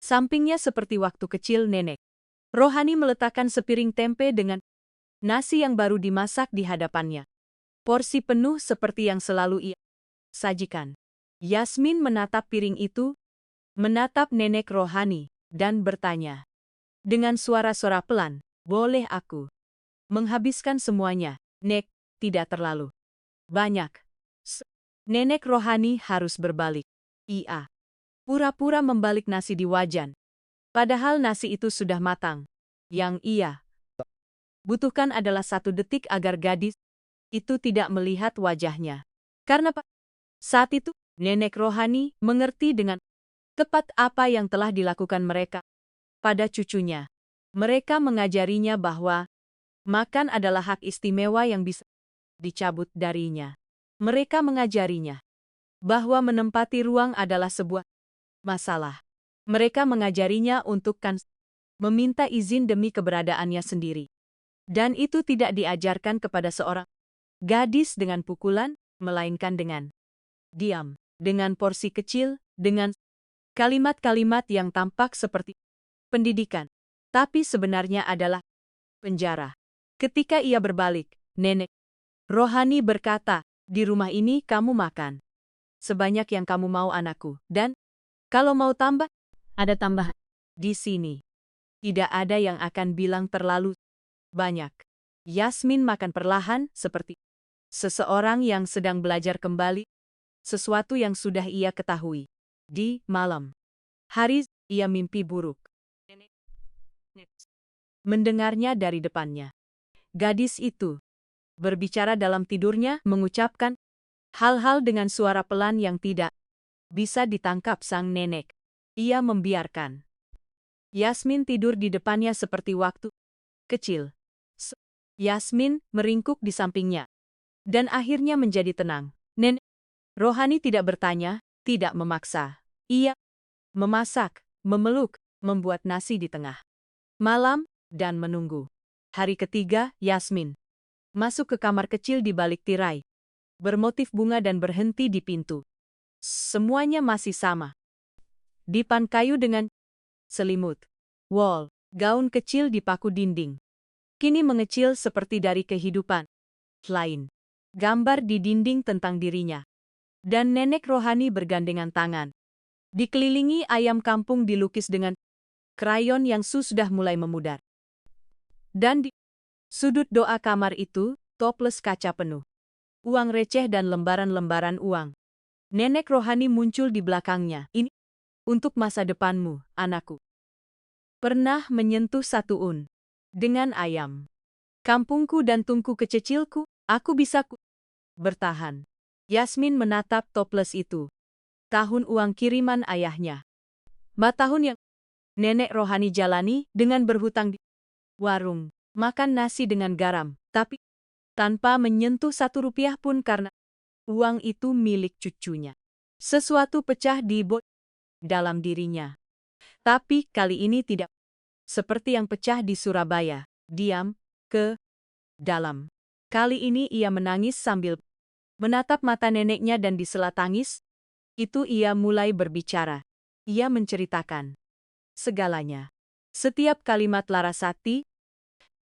sampingnya seperti waktu kecil nenek rohani meletakkan sepiring tempe dengan nasi yang baru dimasak di hadapannya. Porsi penuh seperti yang selalu ia sajikan. Yasmin menatap piring itu, menatap nenek rohani, dan bertanya. Dengan suara-suara pelan, Boleh aku menghabiskan semuanya, Nek, tidak terlalu banyak. Nenek rohani harus berbalik. Ia pura-pura membalik nasi di wajan. Padahal nasi itu sudah matang. Yang ia butuhkan adalah 1 detik agar gadis itu tidak melihat wajahnya. Karena saat itu, nenek rohani mengerti dengan tepat apa yang telah dilakukan mereka pada cucunya. Mereka mengajarinya bahwa makan adalah hak istimewa yang bisa dicabut darinya. Mereka mengajarinya bahwa menempati ruang adalah sebuah masalah. Mereka mengajarinya untuk meminta izin demi keberadaannya sendiri. Dan itu tidak diajarkan kepada seorang gadis dengan pukulan, melainkan dengan diam, dengan porsi kecil, dengan kalimat-kalimat yang tampak seperti pendidikan, tapi sebenarnya adalah penjara. Ketika ia berbalik, nenek rohani berkata, "Di rumah ini kamu makan sebanyak yang kamu mau anakku, dan kalau mau tambah, ada tambahan. Di sini tidak ada yang akan bilang terlalu banyak." Yasmin makan perlahan seperti seseorang yang sedang belajar kembali sesuatu yang sudah ia ketahui. Di malam hari, ia mimpi buruk. Mendengarnya dari depannya. Gadis itu berbicara dalam tidurnya, mengucapkan hal-hal dengan suara pelan yang tidak bisa ditangkap sang nenek. Ia membiarkan Yasmin tidur di depannya seperti waktu kecil. Yasmin meringkuk di sampingnya dan akhirnya menjadi tenang. Nenek rohani tidak bertanya, tidak memaksa. Ia memasak, memeluk, membuat nasi di tengah malam, dan menunggu. Hari ketiga, Yasmin masuk ke kamar kecil di balik tirai, bermotif bunga dan berhenti di pintu. Semuanya masih sama. Dipan kayu dengan selimut, wall, gaun kecil dipaku dinding. Kini mengecil seperti dari kehidupan lain. Gambar di dinding tentang dirinya. Dan nenek rohani bergandengan tangan. Dikelilingi ayam kampung dilukis dengan krayon yang sudah mulai memudar. Dan di sudut doa kamar itu, toples kaca penuh uang receh dan lembaran-lembaran uang. Nenek rohani muncul di belakangnya. "Ini untuk masa depanmu, anakku." Pernah menyentuh 1 un dengan ayam kampungku dan tungku kecilku, aku bisa bertahan. Yasmin menatap toples itu. Tahun uang kiriman ayahnya. Tahun yang nenek rohani jalani dengan berhutang di warung, makan nasi dengan garam, tapi tanpa menyentuh 1 rupiah pun karena uang itu milik cucunya. Sesuatu pecah di dalam dirinya. Tapi kali ini tidak seperti yang pecah di Surabaya. Diam, ke dalam. Kali ini ia menangis sambil menatap mata neneknya dan di sela tangis itu ia mulai berbicara. Ia menceritakan segalanya. Setiap kalimat Larasati,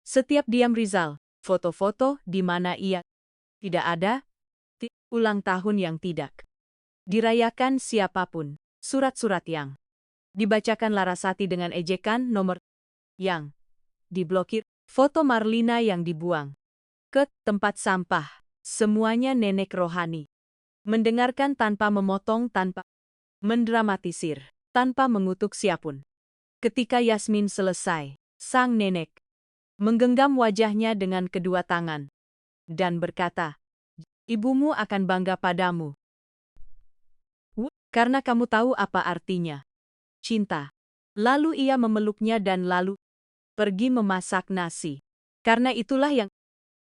setiap diam Rizal, foto-foto di mana ia tidak ada, ulang tahun yang tidak dirayakan siapapun, surat-surat yang dibacakan Larasati dengan ejekan nomor yang diblokir, foto Marlina yang dibuang ke tempat sampah. Semuanya nenek rohani mendengarkan tanpa memotong, tanpa mendramatisir, tanpa mengutuk siapapun. Ketika Yasmin selesai, sang nenek menggenggam wajahnya dengan kedua tangan dan berkata, "Ibumu akan bangga padamu. Karena kamu tahu apa artinya cinta." Lalu ia memeluknya dan lalu pergi memasak nasi. Karena itulah yang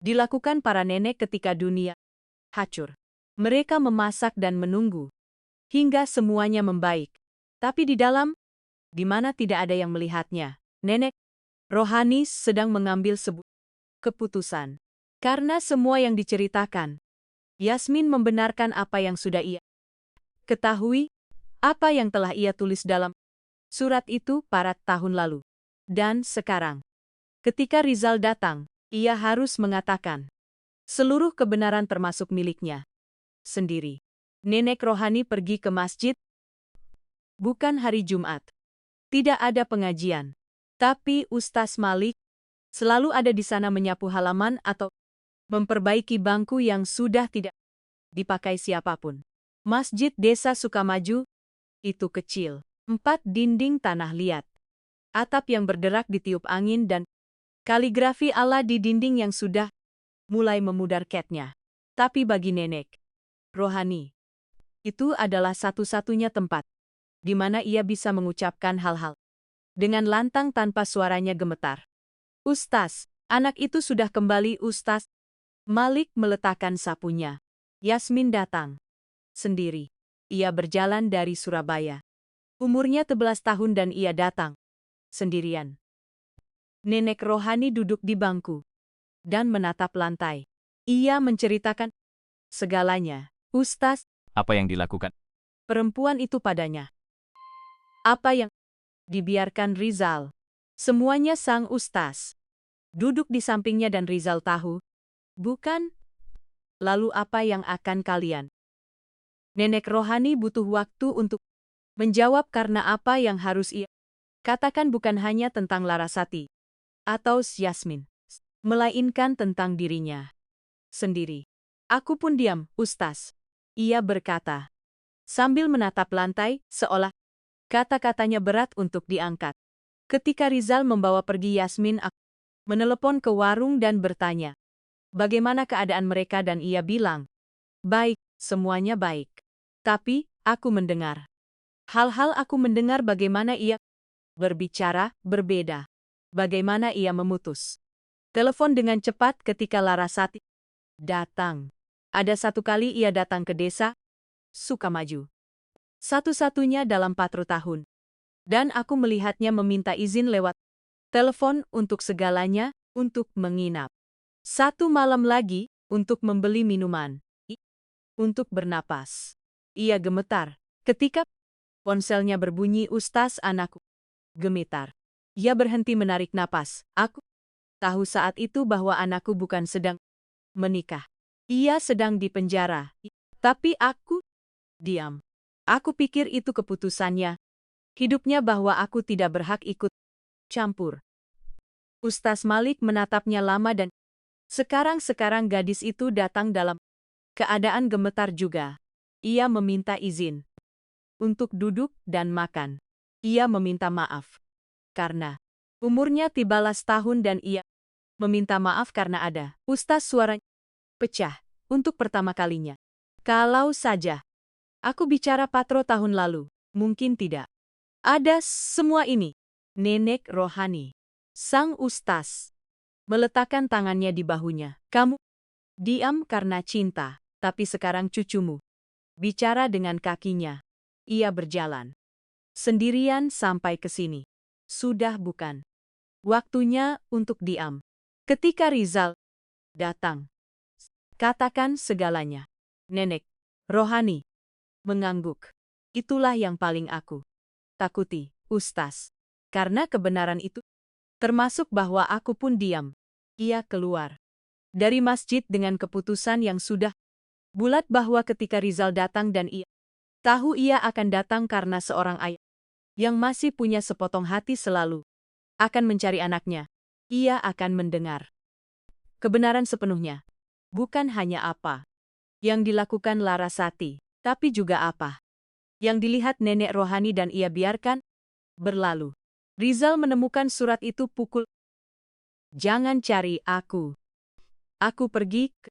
dilakukan para nenek ketika dunia hancur. Mereka memasak dan menunggu hingga semuanya membaik. Tapi di dalam, di mana tidak ada yang melihatnya, nenek rohani sedang mengambil sebuah keputusan. Karena semua yang diceritakan, Yasmin membenarkan apa yang sudah ia ketahui, apa yang telah ia tulis dalam surat itu pada tahun lalu. Dan sekarang, ketika Rizal datang, ia harus mengatakan seluruh kebenaran termasuk miliknya sendiri. Nenek rohani pergi ke masjid. Bukan hari Jumat. Tidak ada pengajian. Tapi Ustaz Malik Selalu ada di sana menyapu halaman atau memperbaiki bangku yang sudah tidak dipakai siapapun. Masjid Desa Sukamaju itu kecil. 4 dinding tanah liat. Atap yang berderak ditiup angin dan kaligrafi Allah di dinding yang sudah mulai memudar catnya. Tapi bagi nenek rohani, itu adalah satu-satunya tempat di mana ia bisa mengucapkan hal-hal dengan lantang tanpa suaranya gemetar. Ustaz, anak itu sudah kembali Ustaz. Malik meletakkan sapunya. Yasmin datang sendiri. Ia berjalan dari Surabaya. Umurnya 11 tahun dan ia datang sendirian. Nenek rohani duduk di bangku dan menatap lantai. Ia menceritakan segalanya. Ustaz, Apa yang dilakukan? perempuan itu padanya. Apa yang dibiarkan Rizal. Semuanya sang Ustaz. Duduk di sampingnya dan Rizal tahu. Bukan? Lalu apa yang akan kalian? Nenek rohani butuh waktu untuk menjawab karena apa yang harus ia katakan bukan hanya tentang Larasati atau Yasmin, melainkan tentang dirinya sendiri. Aku pun diam, Ustaz. Ia berkata, sambil menatap lantai, seolah kata-katanya berat untuk diangkat. Ketika Rizal membawa pergi Yasmin, aku menelepon ke warung dan bertanya, bagaimana keadaan mereka dan ia bilang, baik, semuanya baik. Tapi, aku mendengar. Aku mendengar bagaimana ia berbicara, berbeda. Bagaimana ia memutus telepon dengan cepat ketika Larasati datang. Ada satu kali ia datang ke desa Sukamaju. Satu-satunya dalam 4 tahun. Dan aku melihatnya meminta izin lewat telepon untuk segalanya, untuk menginap. 1 malam lagi, untuk membeli minuman. Untuk bernapas. Ia gemetar. Ketika ponselnya berbunyi, Ustaz, anakku gemetar. Ia berhenti menarik napas. Aku tahu saat itu bahwa anakku bukan sedang menikah. Ia sedang di penjara. Tapi aku diam. Aku pikir itu keputusannya. Hidupnya bahwa aku tidak berhak ikut campur. Ustaz Malik menatapnya lama dan sekarang gadis itu datang dalam keadaan gemetar juga. Ia meminta izin untuk duduk dan makan. Ia meminta maaf karena umurnya 13 tahun dan ia meminta maaf karena ada. Ustaz suaranya pecah untuk pertama kalinya. Kalau saja aku bicara Patro tahun lalu, mungkin tidak. Ada semua ini. Nenek rohani. Sang Ustaz meletakkan tangannya di bahunya. Kamu diam karena cinta, tapi sekarang cucumu bicara dengan kakinya. Ia berjalan sendirian sampai ke sini. Sudah bukan waktunya untuk diam. Ketika Rizal datang, katakan segalanya. Nenek rohani mengangguk. Itulah yang paling aku takuti, Ustaz. Karena kebenaran itu, termasuk bahwa aku pun diam. Ia keluar dari masjid dengan keputusan yang sudah bulat bahwa ketika Rizal datang dan ia tahu ia akan datang karena seorang ayah yang masih punya sepotong hati selalu akan mencari anaknya. Ia akan mendengar kebenaran sepenuhnya. Bukan hanya apa yang dilakukan Larasati, tapi juga apa yang dilihat nenek rohani dan ia biarkan berlalu. Rizal menemukan surat itu pukul. Jangan cari aku. Aku pergi ke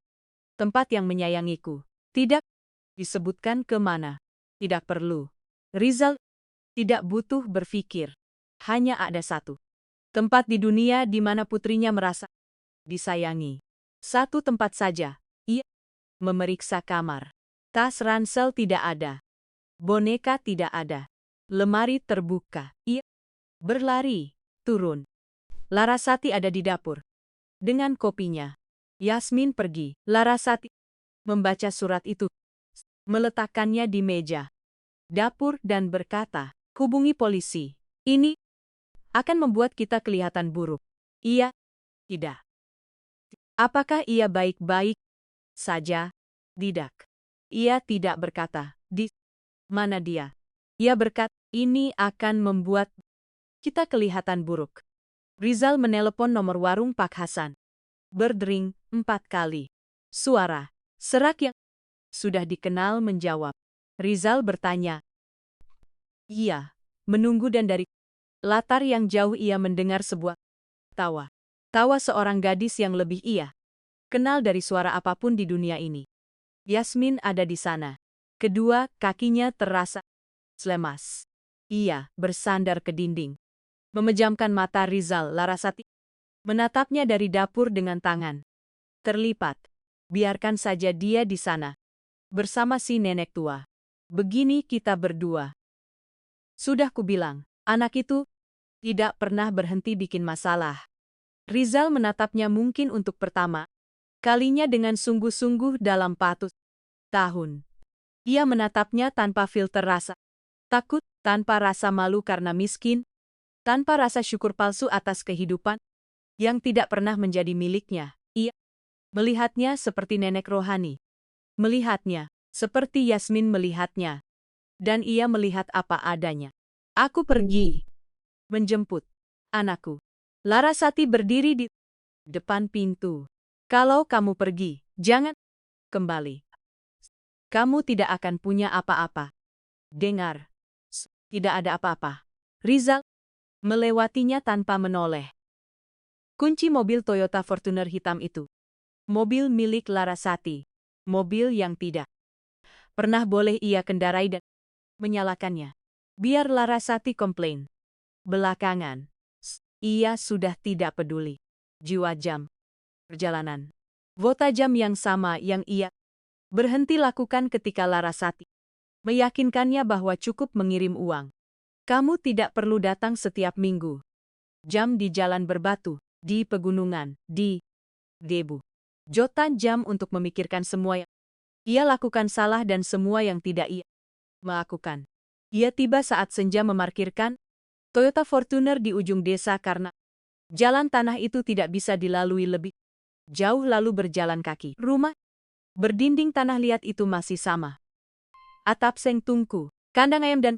tempat yang menyayangiku. Tidak disebutkan ke mana. Tidak perlu. Rizal tidak butuh berpikir. Hanya ada satu tempat di dunia di mana putrinya merasa disayangi. Satu tempat saja. Ia memeriksa kamar. Tas ransel tidak ada. Boneka tidak ada. Lemari terbuka. Ia berlari, turun. Larasati ada di dapur. Dengan kopinya. Yasmin pergi. Larasati membaca surat itu. Meletakkannya di meja dapur dan berkata, hubungi polisi. Ini akan membuat kita kelihatan buruk. Ia tidak. Apakah ia baik-baik saja? Tidak. Ia tidak berkata, di mana dia? Ia berkata, ini akan membuat kita kelihatan buruk. Rizal menelepon nomor warung Pak Hasan. Berdering 4 kali. Suara serak yang sudah dikenal menjawab. Rizal bertanya. Iya, menunggu dan dari latar yang jauh ia mendengar sebuah tawa. Tawa seorang gadis yang lebih ia kenal dari suara apapun di dunia ini. Yasmin ada di sana. Kedua kakinya terasa lemas. Ia bersandar ke dinding. Memejamkan mata Rizal Larasati menatapnya dari dapur dengan tangan terlipat. Biarkan saja dia di sana. Bersama si nenek tua. Begini kita berdua. Sudah kubilang, anak itu tidak pernah berhenti bikin masalah. Rizal menatapnya mungkin untuk pertama kalinya dengan sungguh-sungguh dalam 4 tahun. Ia menatapnya tanpa filter rasa takut, tanpa rasa malu karena miskin, tanpa rasa syukur palsu atas kehidupan yang tidak pernah menjadi miliknya. Ia melihatnya seperti nenek rohani. Melihatnya seperti Yasmin melihatnya. Dan ia melihat apa adanya. Aku pergi menjemput anakku. Larasati berdiri di depan pintu. Kalau kamu pergi, jangan kembali. Kamu tidak akan punya apa-apa. Dengar, tidak ada apa-apa. Rizal melewatinya tanpa menoleh. Kunci mobil Toyota Fortuner hitam itu. Mobil milik Larasati. Mobil yang tidak pernah boleh ia kendarai dan menyalakannya. Biar Larasati komplain. Belakangan, ia sudah tidak peduli. Jiwa jam perjalanan. Vota jam yang sama yang ia berhenti lakukan ketika Larasati meyakinkannya bahwa cukup mengirim uang. Kamu tidak perlu datang setiap minggu. Jam di jalan berbatu, di pegunungan, di debu. Jotan jam untuk memikirkan semua yang ia lakukan salah dan semua yang tidak ia melakukan. Ia tiba saat senja memarkirkan Toyota Fortuner di ujung desa karena jalan tanah itu tidak bisa dilalui lebih jauh lalu berjalan kaki. Rumah berdinding tanah liat itu masih sama. Atap seng tungku, kandang ayam dan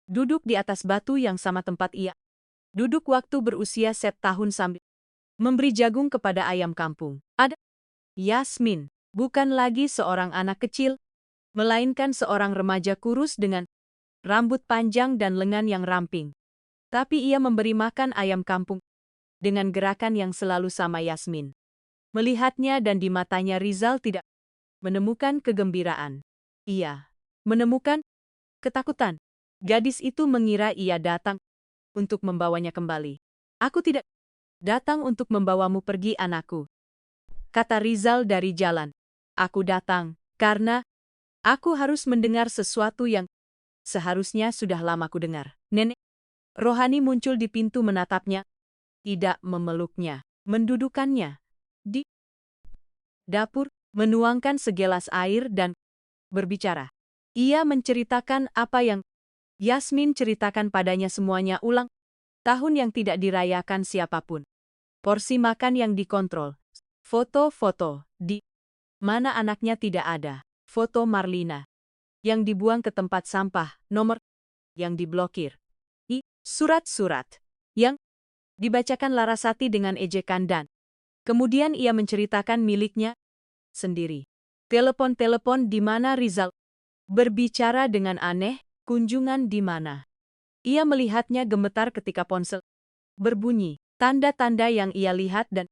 duduk di atas batu yang sama tempat ia duduk waktu berusia 7 tahun sambil memberi jagung kepada ayam kampung. Ada Yasmin, bukan lagi seorang anak kecil, melainkan seorang remaja kurus dengan rambut panjang dan lengan yang ramping. Tapi ia memberi makan ayam kampung dengan gerakan yang selalu sama Yasmin. Melihatnya dan di matanya Rizal tidak menemukan kegembiraan. Ia menemukan ketakutan. Gadis itu mengira ia datang untuk membawanya kembali. Aku tidak datang untuk membawamu pergi anakku, kata Rizal dari jalan. Aku datang karena aku harus mendengar sesuatu yang seharusnya sudah lama ku dengar. Nenek rohani muncul di pintu menatapnya, tidak memeluknya, mendudukannya di dapur, menuangkan segelas air dan berbicara. Ia menceritakan apa yang Yasmin ceritakan padanya semuanya ulang tahun yang tidak dirayakan siapapun. Porsi makan yang dikontrol. Foto-foto di mana anaknya tidak ada. Foto Marlina yang dibuang ke tempat sampah, nomor yang diblokir. Surat-surat yang dibacakan Larasati dengan ejekan dan kemudian ia menceritakan miliknya sendiri. Telepon-telepon di mana Rizal berbicara dengan aneh, kunjungan di mana. Ia melihatnya gemetar ketika ponsel berbunyi, tanda-tanda yang ia lihat dan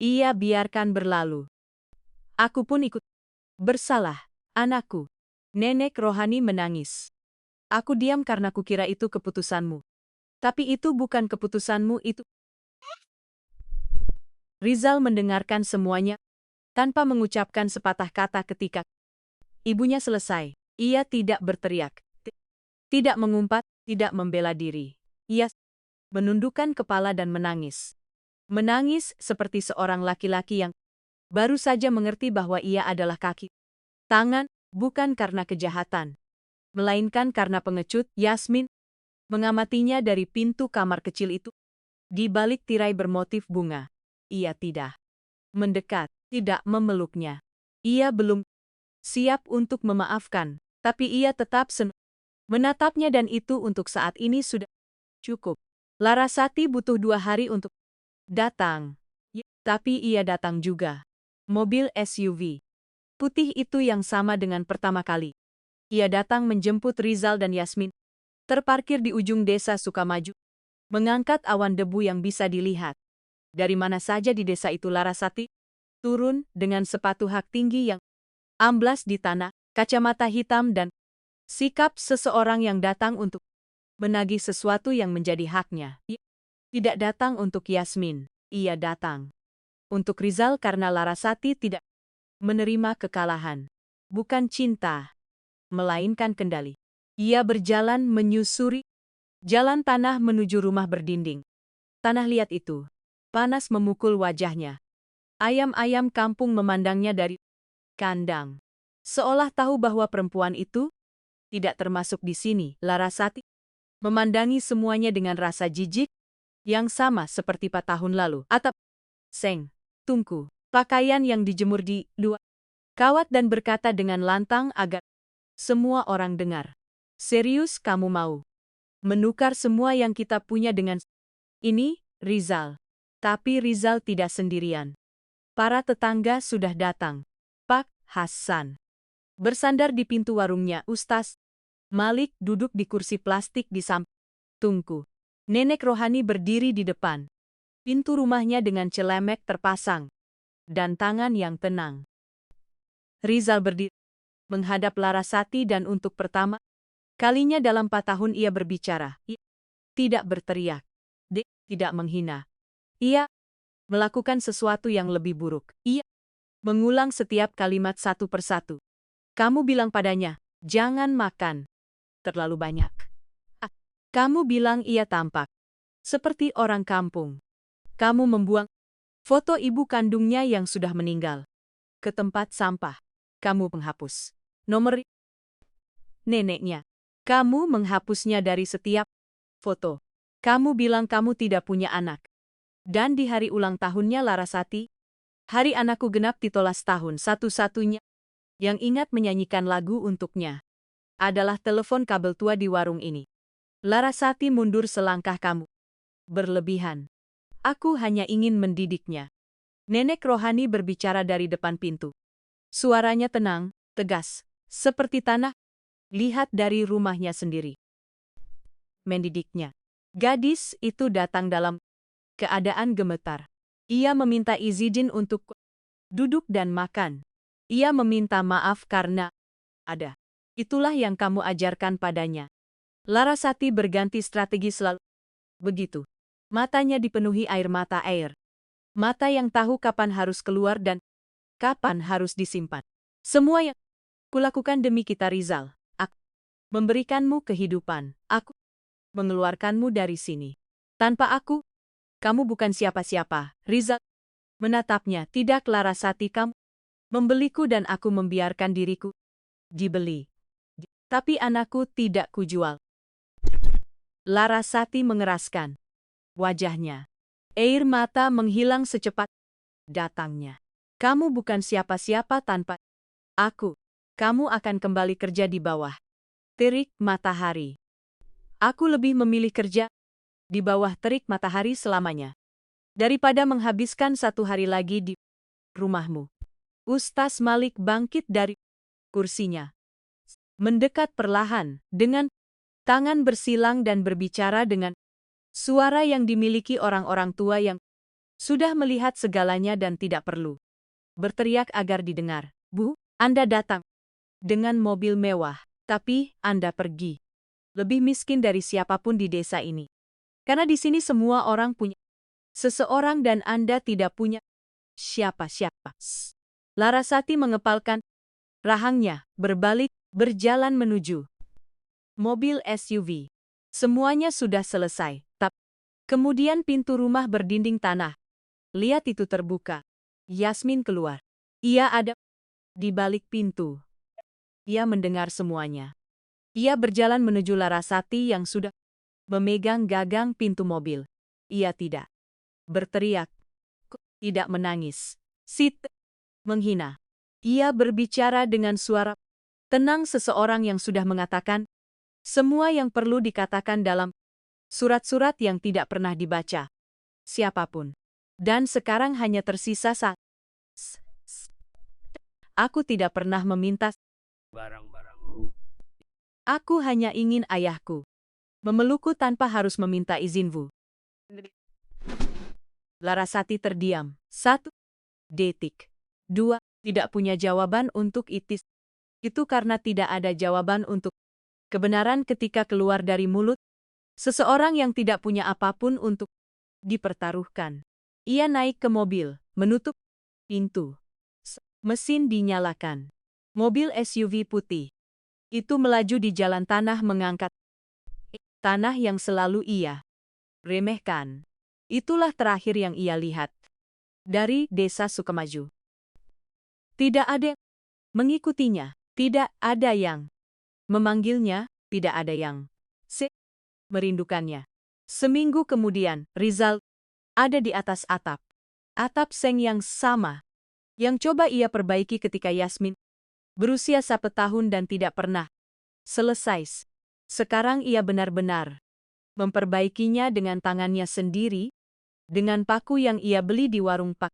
ia biarkan berlalu. Aku pun ikut bersalah, anakku. Nenek rohani menangis. Aku diam karena kukira itu keputusanmu. Tapi itu bukan keputusanmu itu. Rizal mendengarkan semuanya tanpa mengucapkan sepatah kata ketika ibunya selesai. Ia tidak berteriak, tidak mengumpat, tidak membela diri. Ia menundukkan kepala dan menangis. Menangis seperti seorang laki-laki yang baru saja mengerti bahwa ia adalah kaki tangan, bukan karena kejahatan, melainkan karena pengecut. Yasmin mengamatinya dari pintu kamar kecil itu. Di balik tirai bermotif bunga. Ia tidak mendekat, tidak memeluknya. Ia belum siap untuk memaafkan, tapi ia tetap menatapnya dan itu untuk saat ini sudah cukup. Larasati butuh 2 hari untuk Datang. Tapi ia datang juga. Mobil SUV putih itu yang sama dengan pertama kali. Ia datang menjemput Rizal dan Yasmin. Terparkir di ujung desa Sukamaju. Mengangkat awan debu yang bisa dilihat. Dari mana saja di desa itu Larasati turun dengan sepatu hak tinggi yang amblas di tanah, kacamata hitam dan sikap seseorang yang datang untuk menagih sesuatu yang menjadi haknya. Tidak datang untuk Yasmin, ia datang untuk Rizal karena Larasati tidak menerima kekalahan. Bukan cinta, melainkan kendali. Ia berjalan menyusuri jalan tanah menuju rumah berdinding. Tanah liat itu, panas memukul wajahnya. Ayam-ayam kampung memandangnya dari kandang. Seolah tahu bahwa perempuan itu tidak termasuk di sini. Larasati memandangi semuanya dengan rasa jijik yang sama seperti 4 tahun lalu. Atap, seng, tungku, pakaian yang dijemur di luar kawat dan berkata dengan lantang agar semua orang dengar. Serius kamu mau menukar semua yang kita punya dengan ini, Rizal. Tapi Rizal tidak sendirian. Para tetangga sudah datang. Pak Hasan bersandar di pintu warungnya. Ustaz Malik duduk di kursi plastik di samping tungku. Nenek Rohani berdiri di depan. Pintu rumahnya dengan celemek terpasang. Dan tangan yang tenang. Rizal berdiri menghadap Larasati dan untuk pertama kalinya dalam 4 tahun ia berbicara. Tidak berteriak. Tidak menghina. Ia melakukan sesuatu yang lebih buruk. Ia mengulang setiap kalimat satu persatu. Kamu bilang padanya, jangan makan terlalu banyak. Kamu bilang ia tampak seperti orang kampung. Kamu membuang foto ibu kandungnya yang sudah meninggal ke tempat sampah. Kamu menghapus nomor neneknya. Kamu menghapusnya dari setiap foto. Kamu bilang kamu tidak punya anak. Dan di hari ulang tahunnya Larasati, hari anakku genap ditolas tahun, satu-satunya yang ingat menyanyikan lagu untuknya adalah telepon kabel tua di warung ini. Larasati mundur selangkah. Kamu berlebihan. Aku hanya ingin mendidiknya. Nenek Rohani berbicara dari depan pintu. Suaranya tenang, tegas, seperti tanah. Lihat dari rumahnya sendiri. Mendidiknya. Gadis itu datang dalam keadaan gemetar. Ia meminta izin untuk duduk dan makan. Ia meminta maaf karena ada. Itulah yang kamu ajarkan padanya. Larasati berganti strategi selalu begitu. Matanya dipenuhi air mata. Mata yang tahu kapan harus keluar dan kapan harus disimpan. Semua yang kulakukan demi kita Rizal. Aku memberikanmu kehidupan. Aku mengeluarkanmu dari sini. Tanpa aku, kamu bukan siapa-siapa. Rizal menatapnya. Tidak Larasati, kamu membeliku dan aku membiarkan diriku dibeli. Tapi anakku tidak kujual. Larasati mengeraskan wajahnya. Air mata menghilang secepat datangnya. Kamu bukan siapa-siapa tanpa aku. Kamu akan kembali kerja di bawah terik matahari. Aku lebih memilih kerja di bawah terik matahari selamanya daripada menghabiskan 1 hari lagi di rumahmu. Ustaz Malik bangkit dari kursinya. Mendekat perlahan dengan tangan bersilang dan berbicara dengan suara yang dimiliki orang-orang tua yang sudah melihat segalanya dan tidak perlu berteriak agar didengar. Bu, Anda datang dengan mobil mewah, tapi Anda pergi lebih miskin dari siapapun di desa ini. Karena di sini semua orang punya seseorang dan Anda tidak punya siapa-siapa. Larasati mengepalkan rahangnya, berbalik, berjalan menuju mobil SUV. Semuanya sudah selesai. Kemudian pintu rumah berdinding tanah. Lihat itu terbuka. Yasmin keluar. Ia ada di balik pintu. Ia mendengar semuanya. Ia berjalan menuju Larasati yang sudah memegang gagang pintu mobil. Ia tidak berteriak, tidak menangis, menghina. Ia berbicara dengan suara tenang, seseorang yang sudah mengatakan semua yang perlu dikatakan dalam surat-surat yang tidak pernah dibaca siapapun. Dan sekarang hanya tersisa Aku tidak pernah meminta barang-barangmu. Aku hanya ingin ayahku memelukku tanpa harus meminta izinmu. Larasati terdiam. 1 detik. 2. Tidak punya jawaban untuk itu. Itu karena tidak ada jawaban untuk kebenaran ketika keluar dari mulut seseorang yang tidak punya apapun untuk dipertaruhkan. Ia naik ke mobil, menutup pintu. Mesin dinyalakan. Mobil SUV putih itu melaju di jalan tanah mengangkat tanah yang selalu ia remehkan. Itulah terakhir yang ia lihat dari Desa Sukamaju. Tidak ada yang mengikutinya, tidak ada yang memanggilnya, tidak ada yang merindukannya. Seminggu kemudian, Rizal ada di atas atap. Atap seng yang sama, yang coba ia perbaiki ketika Yasmin berusia 1 tahun dan tidak pernah selesai. Sekarang ia benar-benar memperbaikinya dengan tangannya sendiri, dengan paku yang ia beli di warung Pak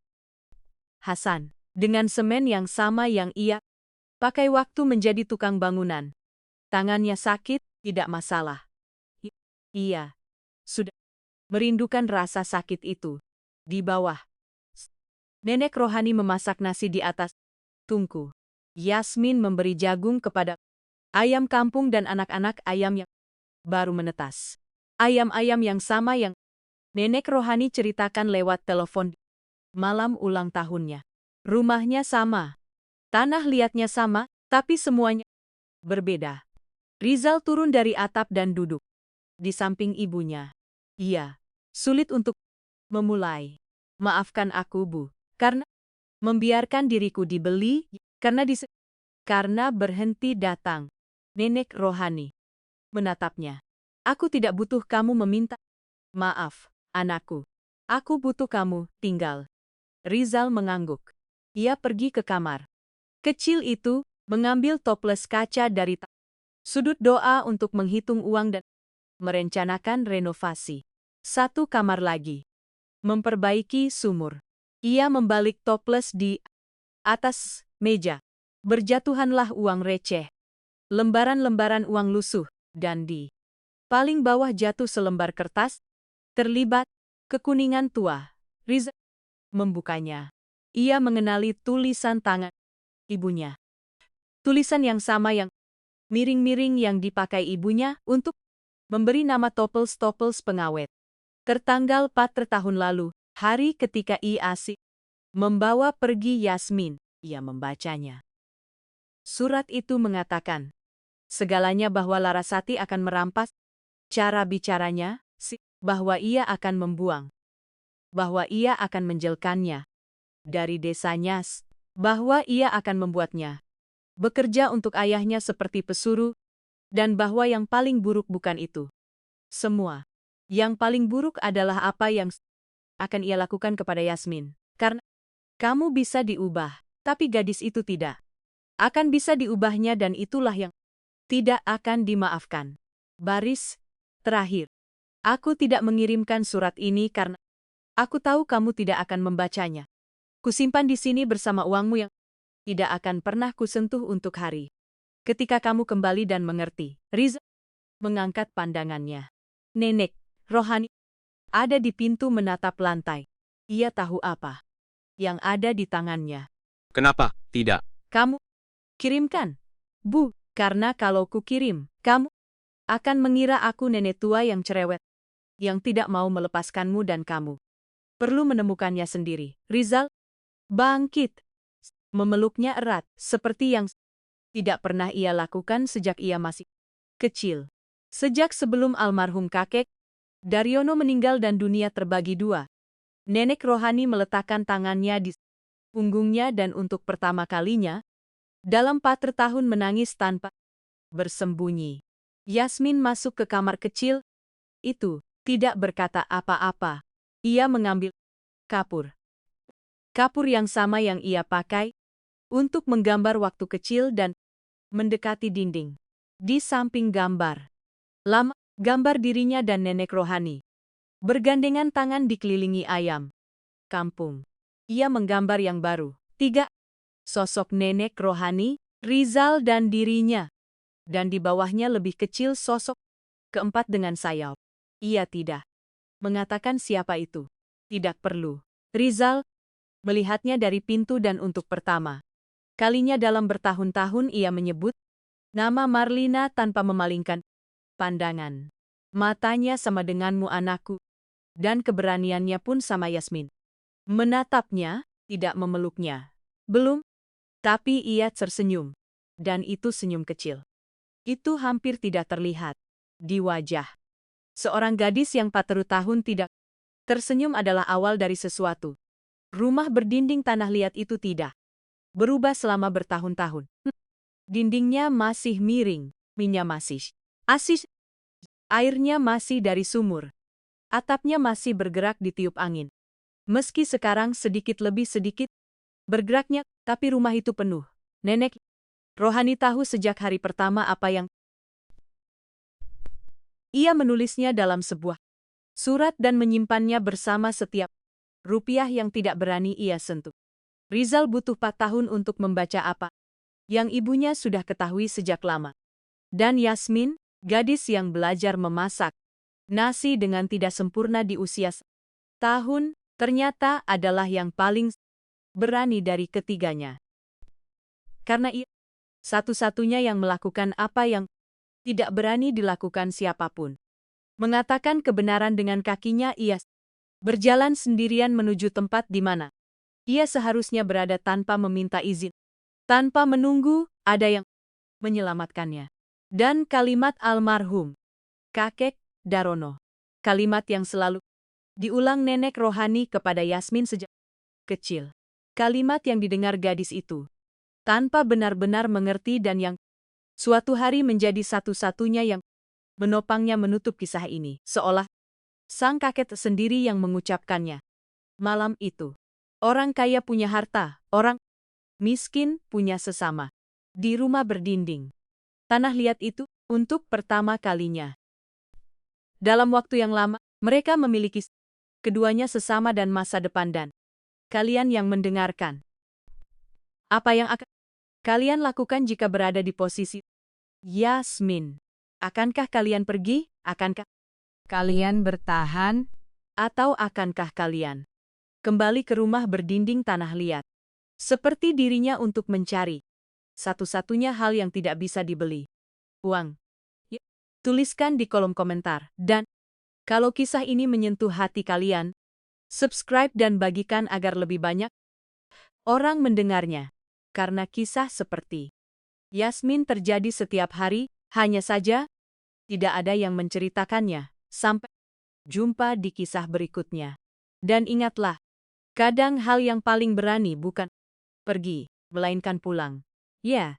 Hasan, dengan semen yang sama yang ia pakai waktu menjadi tukang bangunan. Tangannya sakit, tidak masalah. Ia sudah merindukan rasa sakit itu. Di bawah, nenek rohani memasak nasi di atas tungku. Yasmin memberi jagung kepada ayam kampung dan anak-anak ayam yang baru menetas. Ayam-ayam yang sama yang nenek rohani ceritakan lewat telepon malam ulang tahunnya. Rumahnya sama, tanah liatnya sama, tapi semuanya berbeda. Rizal turun dari atap dan duduk di samping ibunya. Ia sulit untuk memulai. Maafkan aku, Bu, karena membiarkan diriku dibeli, karena berhenti datang. Nenek rohani menatapnya. Aku tidak butuh kamu meminta maaf, anakku. Aku butuh kamu tinggal. Rizal mengangguk. Ia pergi ke kamar kecil itu, mengambil toples kaca dari sudut doa untuk menghitung uang dan merencanakan renovasi. 1 kamar lagi. Memperbaiki sumur. Ia membalik toples di atas meja. Berjatuhanlah uang receh. Lembaran-lembaran uang lusuh, dan di paling bawah jatuh selembar kertas, terlibat kekuningan tua. Rizal membukanya. Ia mengenali tulisan tangan ibunya. Tulisan yang sama yang miring-miring yang dipakai ibunya untuk memberi nama toples-toples pengawet. Tertanggal 4 tahun lalu, hari ketika ia asik membawa pergi Yasmin, ia membacanya. Surat itu mengatakan segalanya bahwa Larasati akan merampas cara bicaranya, bahwa ia akan membuang, bahwa ia akan menjelkannya dari desanya, bahwa ia akan membuatnya bekerja untuk ayahnya seperti pesuruh, dan bahwa yang paling buruk bukan itu semua. Yang paling buruk adalah apa yang akan ia lakukan kepada Yasmin. Karena kamu bisa diubah, tapi gadis itu tidak akan bisa diubahnya dan itulah yang tidak akan dimaafkan. Baris terakhir. Aku tidak mengirimkan surat ini karena aku tahu kamu tidak akan membacanya. Kusimpan di sini bersama uangmu yang tidak akan pernah kusentuh untuk hari ketika kamu kembali dan mengerti. Rizal mengangkat pandangannya. Nenek rohani ada di pintu menatap lantai. Ia tahu apa yang ada di tangannya. Kenapa tidak? Kamu kirimkan, Bu, karena kalau kukirim, kamu akan mengira aku nenek tua yang cerewet, yang tidak mau melepaskanmu dan kamu perlu menemukannya sendiri. Rizal bangkit, memeluknya erat, seperti yang tidak pernah ia lakukan sejak ia masih kecil. Sejak sebelum almarhum kakek, Daryono meninggal dan dunia terbagi 2. Nenek rohani meletakkan tangannya di punggungnya dan untuk pertama kalinya, dalam 4 tahun menangis tanpa bersembunyi. Yasmin masuk ke kamar kecil itu, tidak berkata apa-apa. Ia mengambil kapur. Kapur yang sama yang ia pakai untuk menggambar waktu kecil dan mendekati dinding. Di samping gambar lama, gambar dirinya dan nenek rohani bergandengan tangan dikelilingi ayam kampung. Ia menggambar yang baru. 3. Sosok nenek rohani, Rizal dan dirinya. Dan di bawahnya lebih kecil sosok keempat dengan sayap. Ia tidak mengatakan siapa itu. Tidak perlu. Rizal melihatnya dari pintu dan untuk pertama kalinya dalam bertahun-tahun ia menyebut nama Marlina tanpa memalingkan pandangan. Matanya sama denganmu anakku. Dan keberaniannya pun sama Yasmin. Menatapnya, tidak memeluknya. Belum, tapi ia tersenyum. Dan itu senyum kecil. Itu hampir tidak terlihat di wajah seorang gadis yang 40 tahun tidak tersenyum adalah awal dari sesuatu. Rumah berdinding tanah liat itu tidak berubah selama bertahun-tahun. Dindingnya masih miring, minyak masih asis, airnya masih dari sumur. Atapnya masih bergerak ditiup angin. Meski sekarang sedikit lebih sedikit bergeraknya, tapi rumah itu penuh. Nenek rohani tahu sejak hari pertama apa yang ia menulisnya dalam sebuah surat dan menyimpannya bersama setiap rupiah yang tidak berani ia sentuh. Rizal butuh 4 tahun untuk membaca apa yang ibunya sudah ketahui sejak lama. Dan Yasmin, gadis yang belajar memasak nasi dengan tidak sempurna di usia tahun, ternyata adalah yang paling berani dari ketiganya. Karena ia satu-satunya yang melakukan apa yang tidak berani dilakukan siapapun. Mengatakan kebenaran dengan kakinya ia berjalan sendirian menuju tempat di mana ia seharusnya berada tanpa meminta izin. Tanpa menunggu, ada yang menyelamatkannya. Dan kalimat almarhum kakek Darono. Kalimat yang selalu diulang nenek rohani kepada Yasmin sejak kecil. Kalimat yang didengar gadis itu tanpa benar-benar mengerti dan yang suatu hari menjadi satu-satunya yang menopangnya menutup kisah ini. Seolah sang kakek sendiri yang mengucapkannya. Malam itu, orang kaya punya harta, orang miskin punya sesama. Di rumah berdinding tanah liat itu, untuk pertama kalinya dalam waktu yang lama, mereka memiliki keduanya sesama dan masa depan dan kalian yang mendengarkan. Apa yang akan kalian lakukan jika berada di posisi Yasmin? Akankah kalian pergi? Akankah kalian bertahan? Atau akankah kalian kembali ke rumah berdinding tanah liat? Seperti dirinya untuk mencari satu-satunya hal yang tidak bisa dibeli. Uang. Tuliskan di kolom komentar. Dan kalau kisah ini menyentuh hati kalian, subscribe dan bagikan agar lebih banyak orang mendengarnya. Karena kisah seperti Yasmin terjadi setiap hari, hanya saja tidak ada yang menceritakannya. Sampai jumpa di kisah berikutnya. Dan ingatlah, kadang hal yang paling berani bukan pergi, melainkan pulang. Ya.